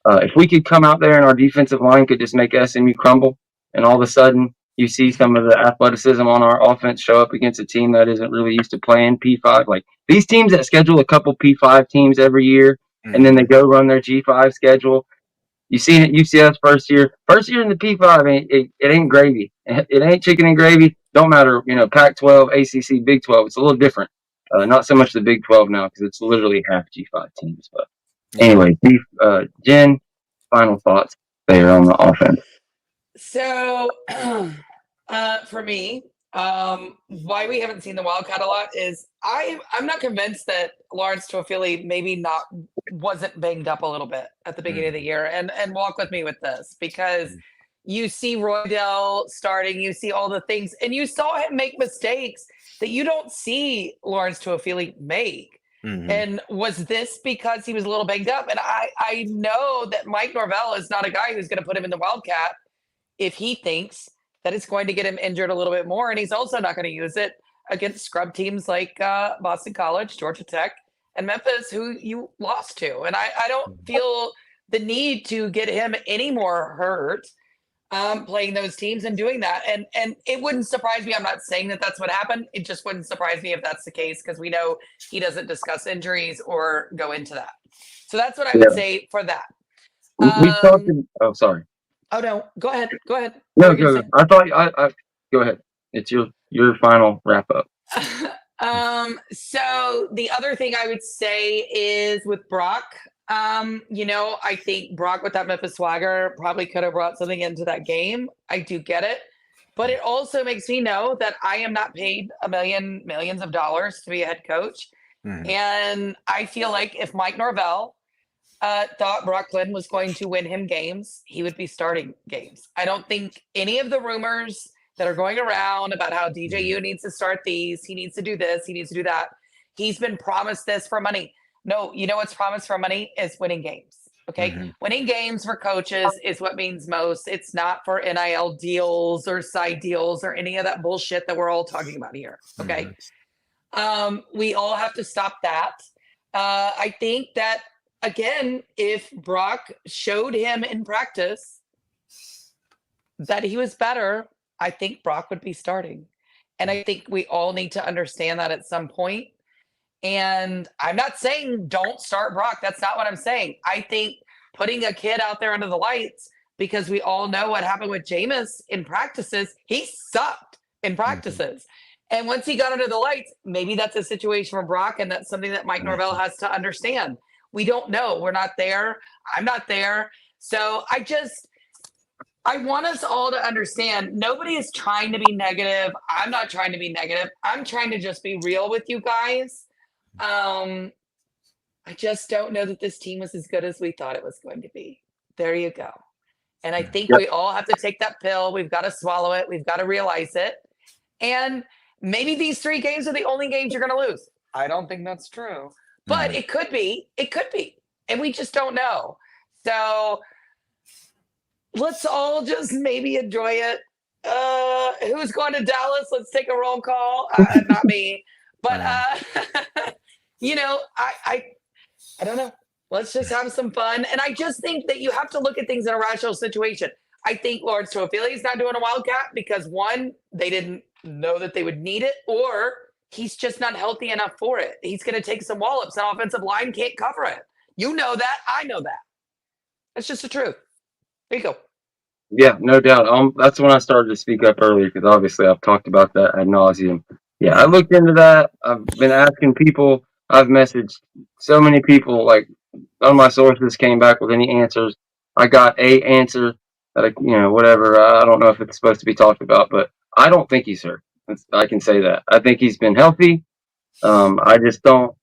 If we could come out there and our defensive line could just make SMU crumble, and all of a sudden you see some of the athleticism on our offense show up against a team that isn't really used to playing P5. Like these teams that schedule a couple P5 teams every year, and then they go run their G5 schedule. You seen it, UCF's first year in the P5, it ain't gravy. It ain't chicken and gravy. Don't matter, Pac-12, ACC, Big 12. It's a little different. Not so much the Big 12 now because it's literally half G5 teams. But anyway, Jen, final thoughts there on the offense. So, for me, why we haven't seen the Wildcat a lot is I'm not convinced that Lawrence Toafili maybe wasn't banged up a little bit at the beginning of the year, and walk with me with this, because you see Roydell starting, you see all the things, and you saw him make mistakes that you don't see Lawrence Toafili make. And was this because he was a little banged up? And I know that Mike Norvell is not a guy who's going to put him in the Wildcat if he thinks that it's going to get him injured a little bit more. And he's also not going to use it against scrub teams like Boston College, Georgia Tech, and Memphis, who you lost to. And I don't feel the need to get him any more hurt playing those teams and doing that. And it wouldn't surprise me. I'm not saying that that's what happened. It just wouldn't surprise me if that's the case, because we know he doesn't discuss injuries or go into that. So that's what I would say for that. We talked. Oh, sorry. Oh no, go ahead. No, go. I thought I go ahead. It's your final wrap up. So the other thing I would say is with Brock, I think Brock with that Memphis swagger probably could have brought something into that game. I do get it, but it also makes me know that I am not paid millions of dollars to be a head coach. And I feel like if Mike Norvell thought Brock Glenn was going to win him games, he would be starting games. I don't think any of the rumors that are going around about how DJU needs to start these, he needs to do this, he needs to do that. He's been promised this for money. No, you know what's promised for money is winning games. Okay. Winning games for coaches is what means most. It's not for NIL deals or side deals or any of that bullshit that we're all talking about here. Okay. We all have to stop that. I think that, again, if Brock showed him in practice that he was better, I think Brock would be starting. And I think we all need to understand that at some point. And I'm not saying don't start Brock. That's not what I'm saying. I think putting a kid out there under the lights, because we all know what happened with Jameis in practices. He sucked in practices. And once he got under the lights, maybe that's a situation for Brock, and that's something that Mike Norvell has to understand. We don't know. We're not there. I'm not there. So I want us all to understand nobody is trying to be negative. I'm not trying to be negative. I'm trying to just be real with you guys. I just don't know that this team was as good as we thought it was going to be. There you go. And I think we all have to take that pill. We've got to swallow it. We've got to realize it. And maybe these 3 games are the only games you're going to lose. I don't think that's true. But it could be. It could be. And we just don't know. So let's all just maybe enjoy it. Who's going to Dallas? Let's take a roll call. Not me. But, you know, I don't know. Let's just have some fun. And I just think that you have to look at things in a rational situation. I think Lawrence Toafili is not doing a Wildcat because, one, they didn't know that they would need it, or he's just not healthy enough for it. He's going to take some wallops. An offensive line can't cover it. You know that. I know that. That's just the truth. There you go. Yeah, no doubt. That's when I started to speak up earlier, because obviously I've talked about that ad nauseum. Yeah, I looked into that. I've been asking people. I've messaged so many people. Like, none of my sources came back with any answers. I got a answer that whatever. I don't know if it's supposed to be talked about, but I don't think he's hurt. I can say that. I think he's been healthy. I just don't.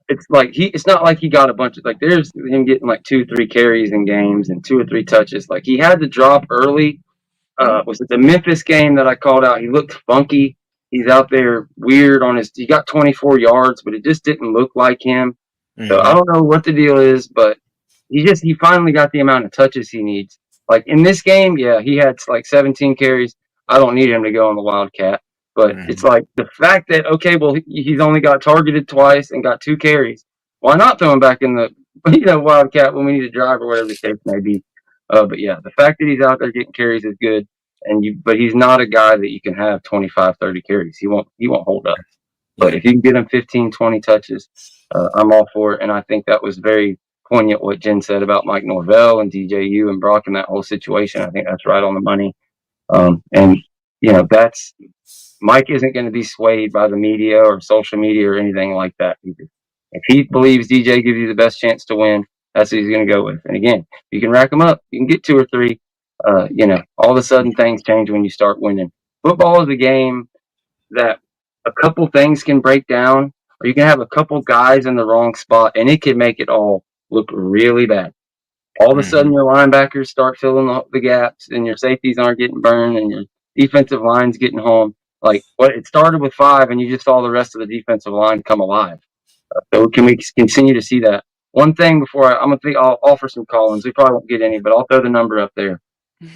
It's not like he got a bunch of, like, there's him getting like 2-3 carries in games and 2 or 3 touches. Like, he had to drop early. Was it the Memphis game that I called out? He looked funky. He's out there weird he got 24 yards, but it just didn't look like him. So I don't know what the deal is, but he finally got the amount of touches he needs. Like, in this game, yeah, he had like 17 carries. I don't need him to go on the Wildcat. But it's like the fact that, okay, well, he's only got targeted twice and got 2 carries. Why not throw him back in the Wildcat when we need a drive or whatever the case may be? But yeah, the fact that he's out there getting carries is good. But he's not a guy that you can have 25, 30 carries. He won't hold up. But if you can get him 15, 20 touches, I'm all for it. And I think that was very poignant what Jen said about Mike Norvell and DJU and Brock and that whole situation. I think that's right on the money. That's Mike isn't going to be swayed by the media or social media or anything like that either. If he believes DJ gives you the best chance to win, that's what he's going to go with. And again, you can rack them up. You can get 2 or 3. All of a sudden things change when you start winning. Football is a game that a couple things can break down, or you can have a couple guys in the wrong spot, and it can make it all look really bad. All of a sudden, your linebackers start filling the gaps, and your safeties aren't getting burned, and your defensive line's getting home. Like, it started with 5, and you just saw the rest of the defensive line come alive. So can we continue to see that? One thing before I'll offer some call-ins. We probably won't get any, but I'll throw the number up there.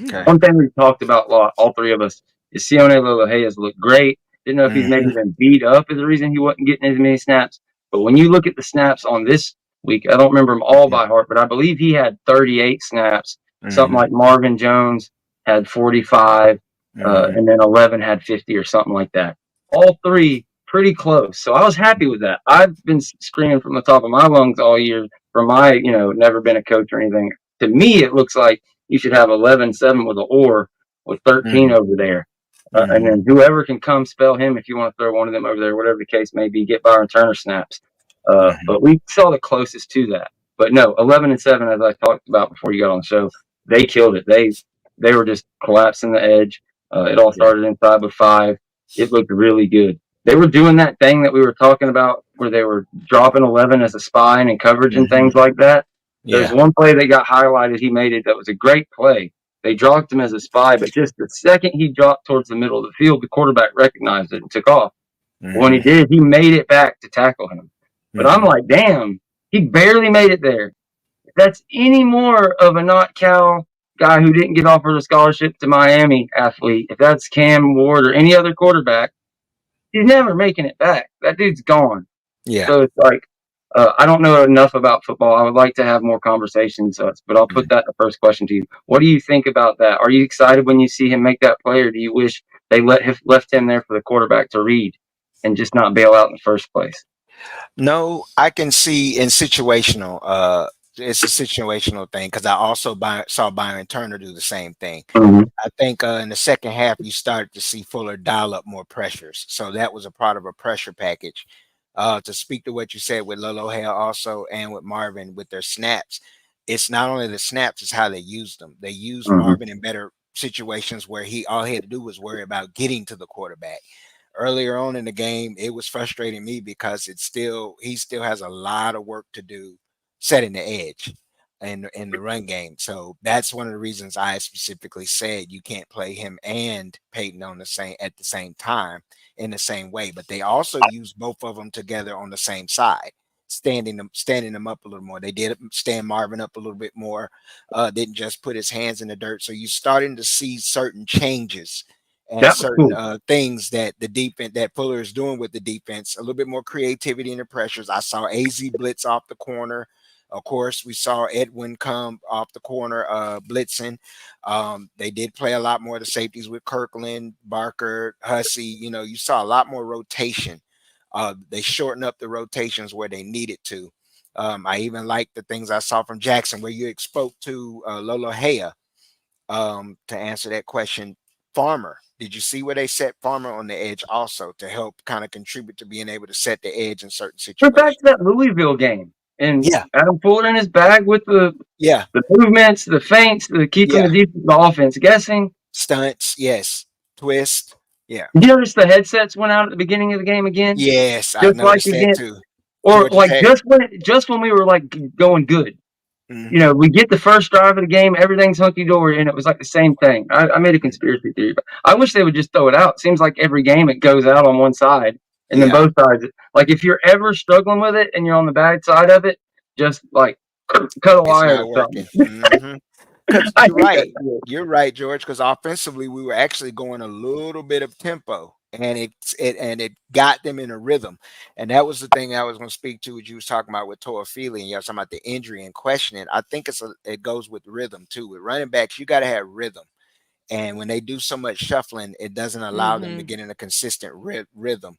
Okay. One thing we've talked about a lot, all 3 of us, is Sione Lolohe has looked great. Didn't know if he's maybe been beat up as the reason he wasn't getting as many snaps. But when you look at the snaps on this week, I don't remember them all by heart, but I believe he had 38 snaps. Something like Marvin Jones had 45, and then 11 had 50 or something like that. All 3 pretty close. So I was happy with that. I've been screaming from the top of my lungs all year from my, never been a coach or anything. To me, it looks like you should have 11-7 with an or with 13 over there. And then whoever can come spell him, if you want to throw one of them over there, whatever the case may be, get Byron Turner snaps. But we saw the closest to that. But no, 11-7, as I talked about before you got on the show, they killed it. They were just collapsing the edge. It all started inside with 5. It looked really good. They were doing that thing that we were talking about where they were dropping 11 as a spine and coverage and things like that. There's one play that got highlighted. He made it. That was a great play. They dropped him as a spy, but just the second he dropped towards the middle of the field, the quarterback recognized it and took off. When he did, he made it back to tackle him. But I'm like, damn, he barely made it there. If that's any more of a not Cal guy who didn't get offered a scholarship to Miami athlete, if that's Cam Ward or any other quarterback, he's never making it back. That dude's gone. Yeah. So it's like, I don't know enough about football. I would like to have more conversations, but I'll put that the first question to you. What do you think about that? Are you excited when you see him make that play, or do you wish they left him there for the quarterback to read and just not bail out in the first place? No, I can see in situational. It's a situational thing because I also saw Byron Turner do the same thing. Mm-hmm. I think in the second half you started to see Fuller dial up more pressures, so that was a part of a pressure package. To speak to what you said with Lolo Hale also and with Marvin with their snaps, it's not only the snaps, it's how they used them. They used Marvin in better situations where all he had to do was worry about getting to the quarterback. Earlier on in the game, it was frustrating me because he still has a lot of work to do setting the edge in the run game. So that's one of the reasons I specifically said you can't play him and Peyton at the same time in the same way. But they also use both of them together on the same side, standing them up a little more. They did stand Marvin up a little bit more, didn't just put his hands in the dirt. So you're starting to see certain changes and certain things that the defense that Fuller is doing with the defense, a little bit more creativity in the pressures. I saw AZ blitz off the corner. Of course, we saw Edwin come off the corner, blitzing. They did play a lot more of the safeties with Kirkland, Barker, Hussey. You saw a lot more rotation. They shortened up the rotations where they needed to. I even liked the things I saw from Jackson, where you spoke to Lolo Hea to answer that question. Farmer, did you see where they set Farmer on the edge also to help kind of contribute to being able to set the edge in certain situations? We're back to that Louisville game. And yeah, Adam Fuller in his bag with the movements, the feints, the keeping the offense guessing. Stunts, yes. Twist, yeah. Did you notice the headsets went out at the beginning of the game again? Yes, I noticed that too. Or just when we were like going good. Mm-hmm. We get the first drive of the game, everything's hunky dory, and it was like the same thing. I made a conspiracy theory, but I wish they would just throw it out. It seems like every game it goes out on one side, and then both sides. Like if you're ever struggling with it and you're on the bad side of it, just like cut a wire or something. Mm-hmm. You're right, George. Because offensively, we were actually going a little bit of tempo, and it got them in a rhythm. And that was the thing I was going to speak to. What you was talking about with Toafili, and you were talking about the injury and questioning. I think it goes with rhythm too. With running backs, you got to have rhythm, and when they do so much shuffling, it doesn't allow them to get in a consistent rhythm.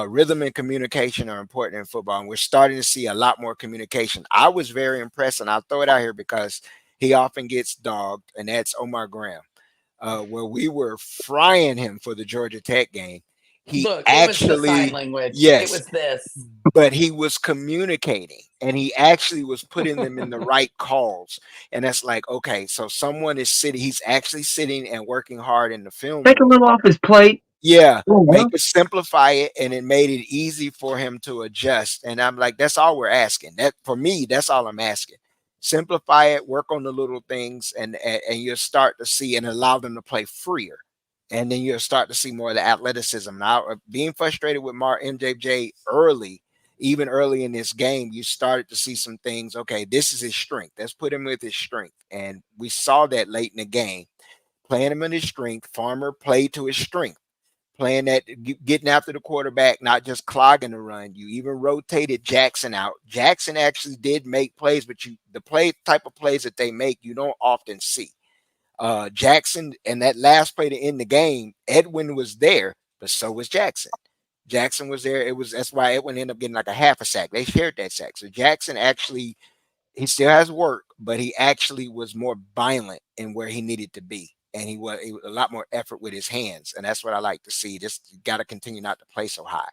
Rhythm and communication are important in football, and we're starting to see a lot more communication. I was very impressed, and I'll throw it out here because he often gets dogged, and that's Omar Graham, where we were frying him for the Georgia Tech game. It was the sign language. Yes, it was this. But he was communicating, and he actually was putting them in the right calls. And that's like, okay, so someone is sitting. He's actually sitting and working hard in the film. Take a little off his plate. Yeah, make it, simplify it, and it made it easy for him to adjust. And I'm like, that's all we're asking. That for me, that's all I'm asking. Simplify it, work on the little things, and you'll start to see and allow them to play freer. And then you'll start to see more of the athleticism. Now, being frustrated with MJJ even early in this game, you started to see some things. Okay, this is his strength. Let's put him with his strength. And we saw that late in the game. Playing him in his strength, Farmer played to his strength. Playing that, getting after the quarterback, not just clogging the run. You even rotated Jackson out. Jackson actually did make plays, but the type of plays that they make, you don't often see. Jackson, and that last play to end the game, Edwin was there, but so was Jackson. Jackson was there. That's why Edwin ended up getting like a half a sack. They shared that sack. So Jackson actually, he still has work, but he actually was more violent in where he needed to be. And he was a lot more effort with his hands. And that's what I like to see. Just got to continue not to play so high.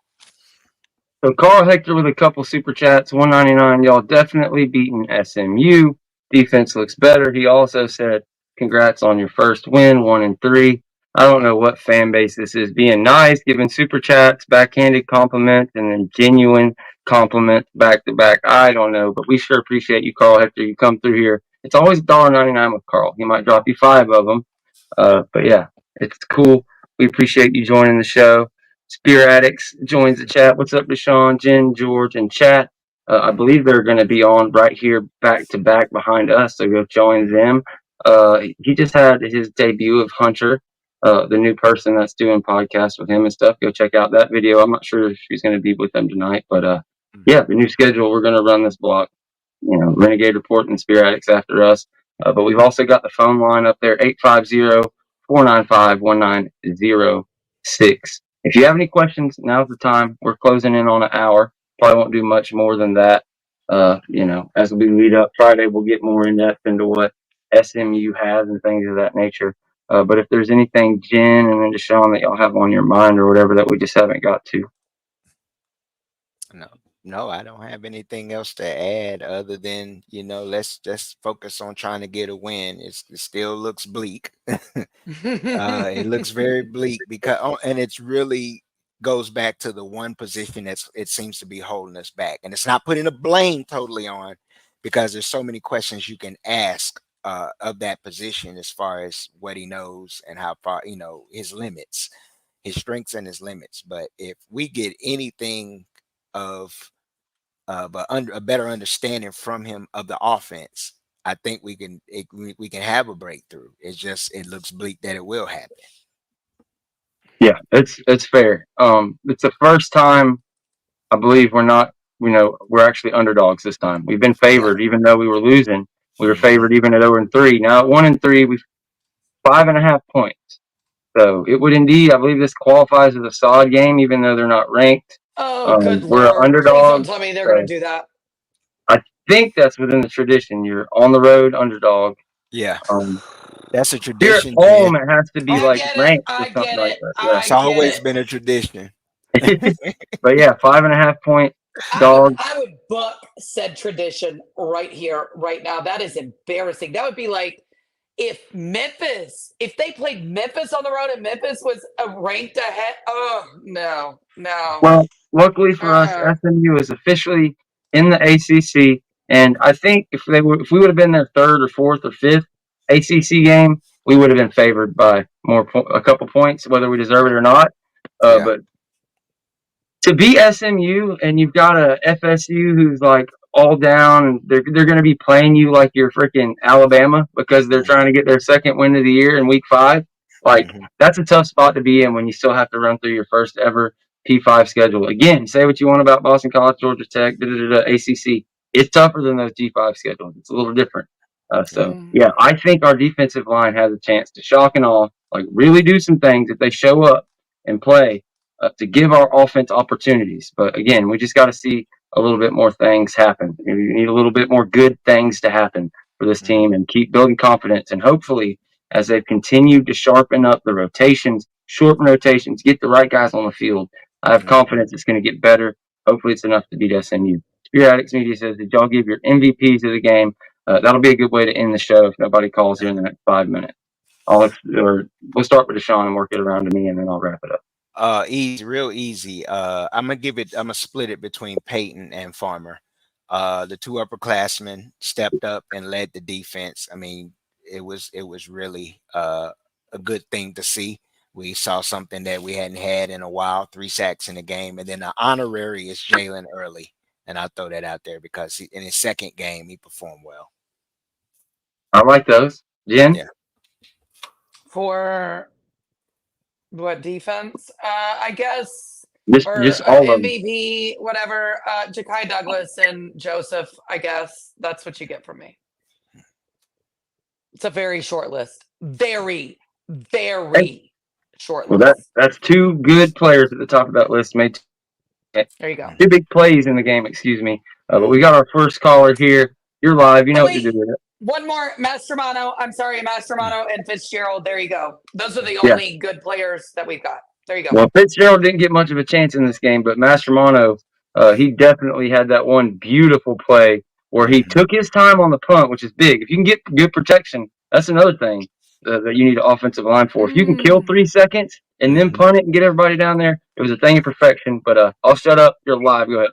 So Carl Hector with a couple super chats, $1.99. Y'all definitely beating SMU. Defense looks better. He also said, congrats on your first win, 1-3. I don't know what fan base this is. Being nice, giving super chats, backhanded compliments, and then genuine compliments back to back. I don't know, but we sure appreciate you, Carl Hector. You come through here. It's always $1.99 with Carl. He might drop you 5 of them. But yeah, it's cool. We appreciate you joining the show. Spear Addicts joins the chat. What's up, Deshawn, Jen, George, and chat? I believe they're going to be on right here back to back behind us, so go join them. He just had his debut of Hunter, the new person that's doing podcasts with him and stuff. Go check out that video. I'm not sure if she's going to be with them tonight, but yeah, the new schedule, we're going to run this block. Renegade Report and Spear Addicts after us. But we've also got the phone line up there, 850-495-1906. If you have any questions, now's the time. We're closing in on an hour. Probably won't do much more than that. As we lead up Friday, we'll get more in depth into what SMU has and things of that nature. But if there's anything, Jen and then Deshawn, that y'all have on your mind or whatever that we just haven't got to. No, I don't have anything else to add other than, let's just focus on trying to get a win. It still looks bleak. It looks very bleak and it's really goes back to the one position it seems to be holding us back. And it's not putting the blame totally on, because there's so many questions you can ask of that position as far as what he knows and how far, his limits, his strengths and his limits. But if we get anything of a better understanding from him of the offense, I think we can have a breakthrough. It looks bleak that it will happen. Yeah, it's fair. It's the first time I believe we're actually underdogs this time. We've been favored, even though we were losing. We were favored even at 0-3. Now at 1-3, we've 5.5 points. So it would indeed, I believe this qualifies as a solid game, even though they're not ranked. Oh, good we're Lord. underdogs. Please don't tell me they're going to do that. I think that's within the tradition. You're on the road underdog. Yeah. That's a tradition. Here at home, it has to be ranked or something like that. Yeah. It's always been a tradition. But yeah, 5.5 point dog. I would book said tradition right here, right now. That is embarrassing. That would be like if they played Memphis on the road and Memphis was ranked ahead. Oh, no. Well, luckily for us, SMU is officially in the ACC. And I think if we would have been their third or fourth or fifth ACC game, we would have been favored by a couple points, whether we deserve it or not. But to beat SMU, and you've got a FSU who's all down, and they're going to be playing you like you're freaking Alabama because they're trying to get their second win of the year in week 5. That's a tough spot to be in when you still have to run through your first ever P5 schedule. Again, say what you want about Boston College, Georgia Tech, ACC. It's tougher than those G5 schedules. It's a little different. Yeah, I think our defensive line has a chance to shock and awe, really do some things if they show up and play to give our offense opportunities. But again, we just got to see a little bit more things happen. We need a little bit more good things to happen for this team and keep building confidence. And hopefully, as they've continued to sharpen up the rotations, shorten rotations, get the right guys on the field, I have confidence it's going to get better. Hopefully, it's enough to beat SMU. Spear Addicts Media says, did y'all give your MVPs of the game? That'll be a good way to end the show if nobody calls here in the next 5 minutes. We'll start with Deshawn and work it around to me, and then I'll wrap it up. Real easy. I'm gonna split it between Peyton and Farmer. The two upperclassmen stepped up and led the defense. I mean, it was really a good thing to see. We saw something that we hadn't had in a while, 3 sacks in the game. And then the honorary is Jalen Early. And I'll throw that out there because in his second game, he performed well. I like those. Jen? Yeah. For what defense? I guess just all MVP, whatever. Ja'Kai Douglas and Joseph. I guess that's what you get from me. It's a very short list. Very, very short list. Well, that's 2 good players at the top of that list. Made there you go. 2 big plays in the game. Excuse me. But we got our first caller here. You're live. You know what to do with it. One more, Mastromano. I'm sorry, Mastromano and Fitzgerald. There you go. Those are the only good players that we've got. There you go. Well, Fitzgerald didn't get much of a chance in this game, but Mastromano, he definitely had that one beautiful play where he took his time on the punt, which is big. If you can get good protection, that's another thing that you need an offensive line for. If you can kill 3 seconds and then punt it and get everybody down there, it was a thing of perfection. But I'll shut up. You're live. Go ahead.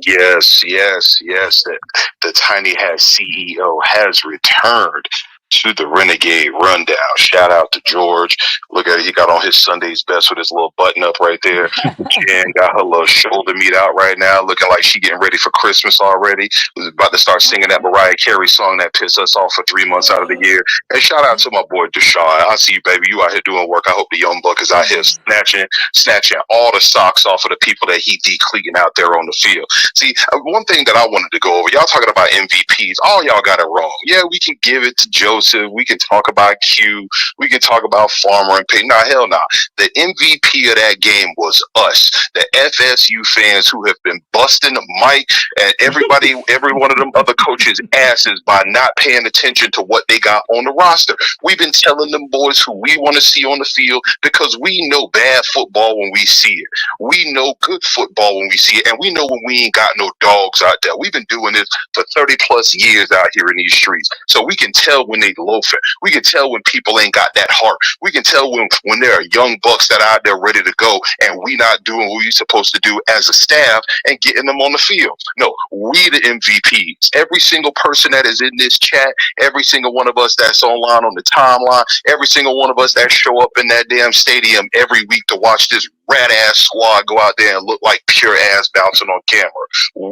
Yes. The Tiny Hat CEO has returned. to the Renegade Rundown. Shout out to George. Look at it. He got on his Sunday's best with his little button up right there. Jen got her little shoulder meat out right now, looking like she getting ready for Christmas already. Was about to start singing that Mariah Carey song that pissed us off for 3 months out of the year. And shout out to my boy Deshawn. I see you, baby. You out here doing work. I hope the young buck is out here snatching all the socks off of the people that he decleating out there on the field. See, one thing that I wanted to go over, y'all talking about MVPs. All y'all got it wrong. Yeah, we can give it to Joseph. We can talk about Q. We can talk about Farmer and Payton. Nah, hell nah. The MVP of that game was us, the FSU fans who have been busting Mike and everybody, every one of them other coaches' asses by not paying attention to what they got on the roster. We've been telling them boys who we want to see on the field because we know bad football when we see it. We know good football when we see it, and we know when we ain't got no dogs out there. We've been doing this for 30 plus years out here in these streets, so we can tell when they loafing. We can tell when people ain't got that heart. We can tell when there are young bucks that are out there ready to go, and we not doing what we supposed to do as a staff and getting them on the field. No, we the MVPs. Every single person that is in this chat, every single one of us that's online on the timeline, every single one of us that show up in that damn stadium every week to watch this rat ass squad go out there and look like pure ass bouncing on camera.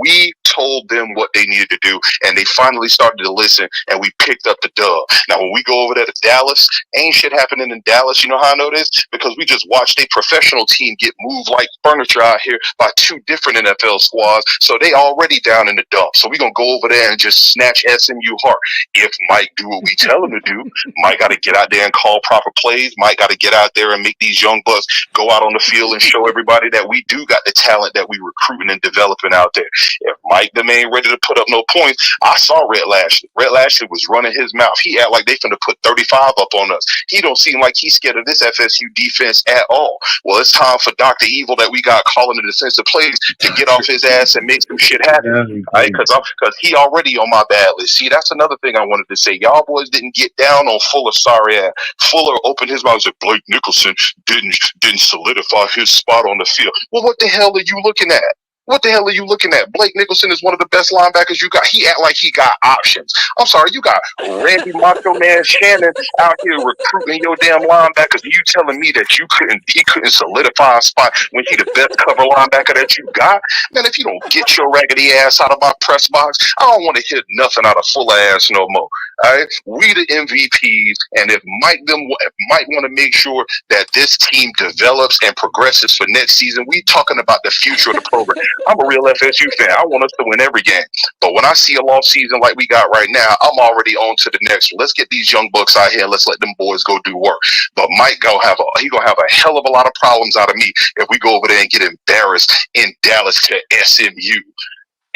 We told them what they needed to do, and they finally started to listen, and we picked up the dub. Now, when we go over there to Dallas, ain't shit happening in Dallas. You know how I know this? Because we just watched a professional team get moved like furniture out here by 2 different NFL squads, so they already down in the dump. So we gonna go over there and just snatch SMU heart. If Mike do what we tell him to do, Mike got to get out there and call proper plays. Mike got to get out there and make these young bucks go out on the field and show everybody that we do got the talent that we recruiting and developing out there. If Mike them ain't ready to put up no points, I saw Red Lashley. Red Lashley was running his mouth. He act like they finna put 35 up on us. He don't seem like he's scared of this FSU defense at all. Well, it's time for Dr. Evil that we got calling the defensive plays to get off his ass and make some shit happen. Right? Because he already on my bad list. See, that's another thing I wanted to say. Y'all boys didn't get down on Fuller sorry ass. Fuller opened his mouth and said Blake Nicholson didn't solidify his spot on the field. Well, what the hell are you looking at? What the hell are you looking at? Blake Nicholson is one of the best linebackers you got. He act like he got options. I'm sorry, you got Randy Macho Man Shannon out here recruiting your damn linebackers. You telling me that he couldn't solidify a spot when he the best cover linebacker that you got? Man, if you don't get your raggedy ass out of my press box, I don't want to hear nothing out of full ass no more. All right, we the MVPs, and if Mike want to make sure that this team develops and progresses for next season, we talking about the future of the program. I'm a real FSU fan. I want us to win every game, but when I see a lost season like we got right now, I'm already on to the next one. Let's get these young bucks out here and let's let them boys go do work. But Mike gonna have a hell of a lot of problems out of me if we go over there and get embarrassed in Dallas to SMU.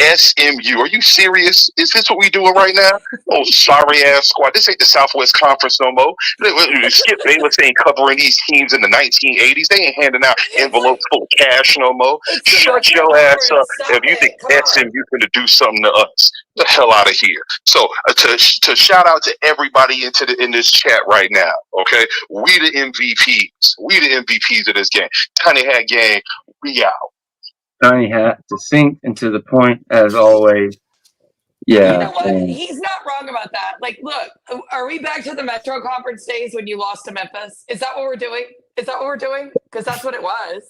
SMU, are you serious? Is this what we doing right now? Oh, sorry ass squad. This ain't the Southwest Conference no more. Skip Bayless ain't covering these teams in the 1980s. They ain't handing out envelopes full of cash no more. Shut your ass up if you think SMU gonna do something to us. The hell out of here. So to shout out to everybody in this chat right now, okay? We the MVPs. We the MVPs of this game. Tiny Hat Gang, we out. Tiny Hat to sink and to the point as always. Yeah. You know what? He's not wrong about that. Like, look, are we back to the Metro Conference days when you lost to Memphis? Is that what we're doing? Because that's what it was,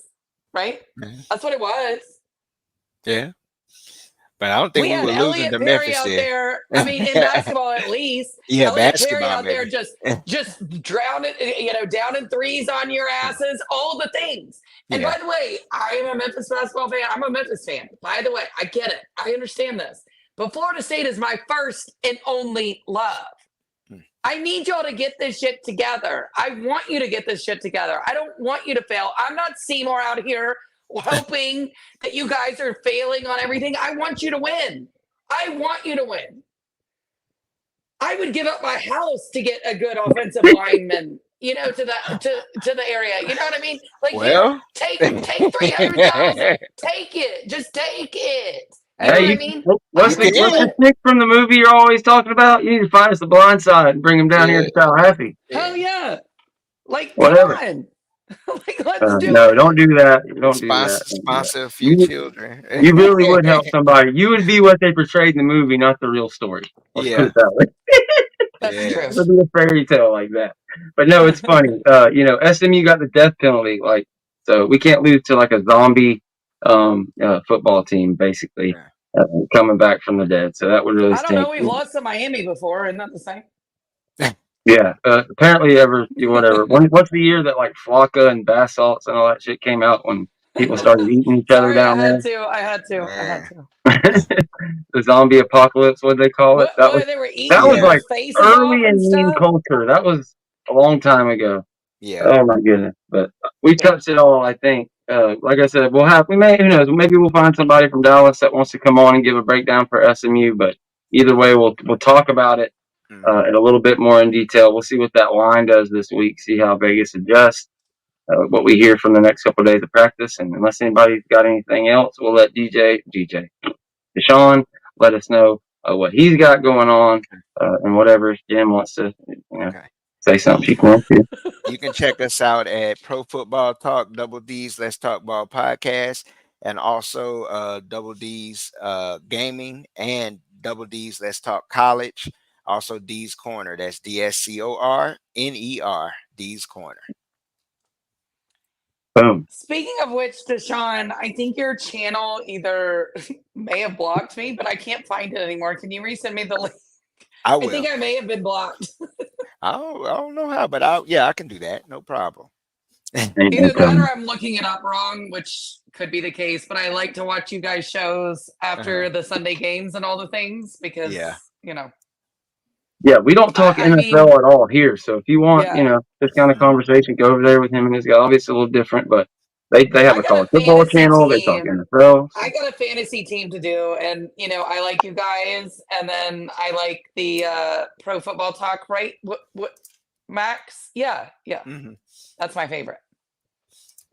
right? That's what it was. Yeah. But I don't think we were losing to Memphis out there. I mean, in basketball at least. Yeah, Elliot basketball Perry out there just drowning, down in threes on your asses, all the things. And by the way, I am a Memphis basketball fan. I'm a Memphis fan. By the way, I get it. I understand this. But Florida State is my first and only love. I need y'all to get this shit together. I want you to get this shit together. I don't want you to fail. I'm not Seymour out here hoping that you guys are failing on everything. I want you to win. I would give up my house to get a good offensive lineman, to the area. You know what I mean? Like, take 300,000. Take it. Just take it. You know what I mean? What's the Nick from the movie you're always talking about? You need to find us the blind side and bring him down here to Tallahassee. Hell yeah. Like, whatever. Come on. Like, let's do no, it. don't do that. Don't do that. Sponsor a few children. You really would help somebody. You would be what they portrayed in the movie, not the real story. Let's put it that way. That's true. It'll be a fairy tale like that. But no, it's funny. SMU got the death penalty, like, so we can't lose to like a zombie football team, basically, coming back from the dead. So that would really stink. I don't know. We've lost to Miami before. Isn't that the same? Yeah. Apparently, whatever. What's the year that like Flocka and bath salts and all that shit came out when people started eating each other down there? I had to. The zombie apocalypse, what they call it? That was like early in meme culture. That was a long time ago. Yeah. Oh my goodness. But we touched it all, I think. Like I said, who knows? Maybe we'll find somebody from Dallas that wants to come on and give a breakdown for SMU. But either way, we'll talk about it in a little bit more in detail. We'll see what that line does this week. See how Vegas adjusts. What we hear from the next couple of days of practice, and unless anybody's got anything else, we'll let Deshawn let us know what he's got going on, and whatever Jen wants to say something she can. You can check us out at Pro Football Talk, Double D's Let's Talk Ball podcast, and also Double D's Gaming and Double D's Let's Talk College. Also D's Corner. That's DSCORNER. D's Corner. Boom. Speaking of which, Deshawn, I think your channel either may have blocked me, but I can't find it anymore. Can you resend me the link? I will. I think I may have been blocked. I don't know how, but I can do that. No problem. Either that or I'm looking it up wrong, which could be the case. But I like to watch you guys' shows after the Sunday games and all the things because, Yeah, we don't talk NFL at all here. So if you want, this kind of conversation, go over there with him and his guy. Obviously a little different, but they have a college football channel. They talk NFL. I got a fantasy team to do, and I like you guys, and then I like the Pro Football Talk, right? What Max? Yeah. Mm-hmm. That's my favorite.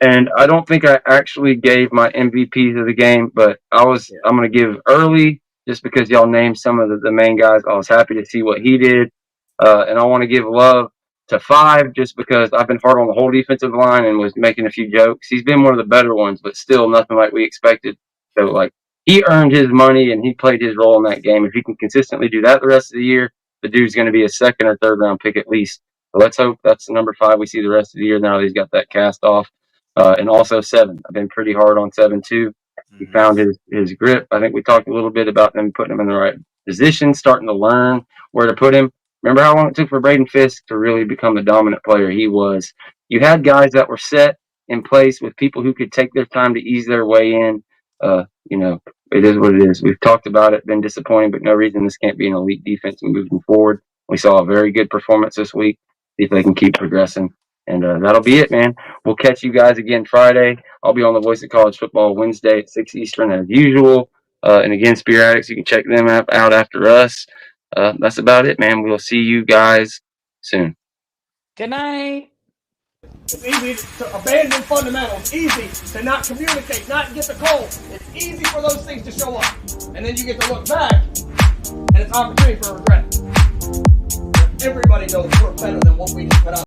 And I don't think I actually gave my MVPs of the game, but I'm going to give early. Just because y'all named some of the main guys, I was happy to see what he did. And I want to give love to 5 just because I've been hard on the whole defensive line and was making a few jokes. He's been one of the better ones, but still nothing like we expected. So, like, he earned his money and he played his role in that game. If he can consistently do that the rest of the year, the dude's going to be a 2nd or 3rd round pick at least. So let's hope that's number 5 we see the rest of the year now that he's got that cast off. And also 7. I've been pretty hard on 7 too. He found his grip. I think we talked a little bit about them putting him in the right position, starting to learn where to put him. Remember how long it took for Braden Fisk to really become the dominant player he was? You had guys that were set in place with people who could take their time to ease their way in. It is what it is. We've talked about it, been disappointing, but no reason this can't be an elite defense moving forward. We saw a very good performance this week. See if they can keep progressing. And that'll be it, man. We'll catch you guys again Friday. I'll be on the Voice of College Football Wednesday at 6 Eastern as usual. And again, Spear Addicts, you can check them out after us. That's about it, man. We'll see you guys soon. Good night. It's easy to abandon fundamentals. Easy to not communicate, not get the call. It's easy for those things to show up. And then you get to look back, and it's opportunity for regret. Everybody knows we're better than what we just put out.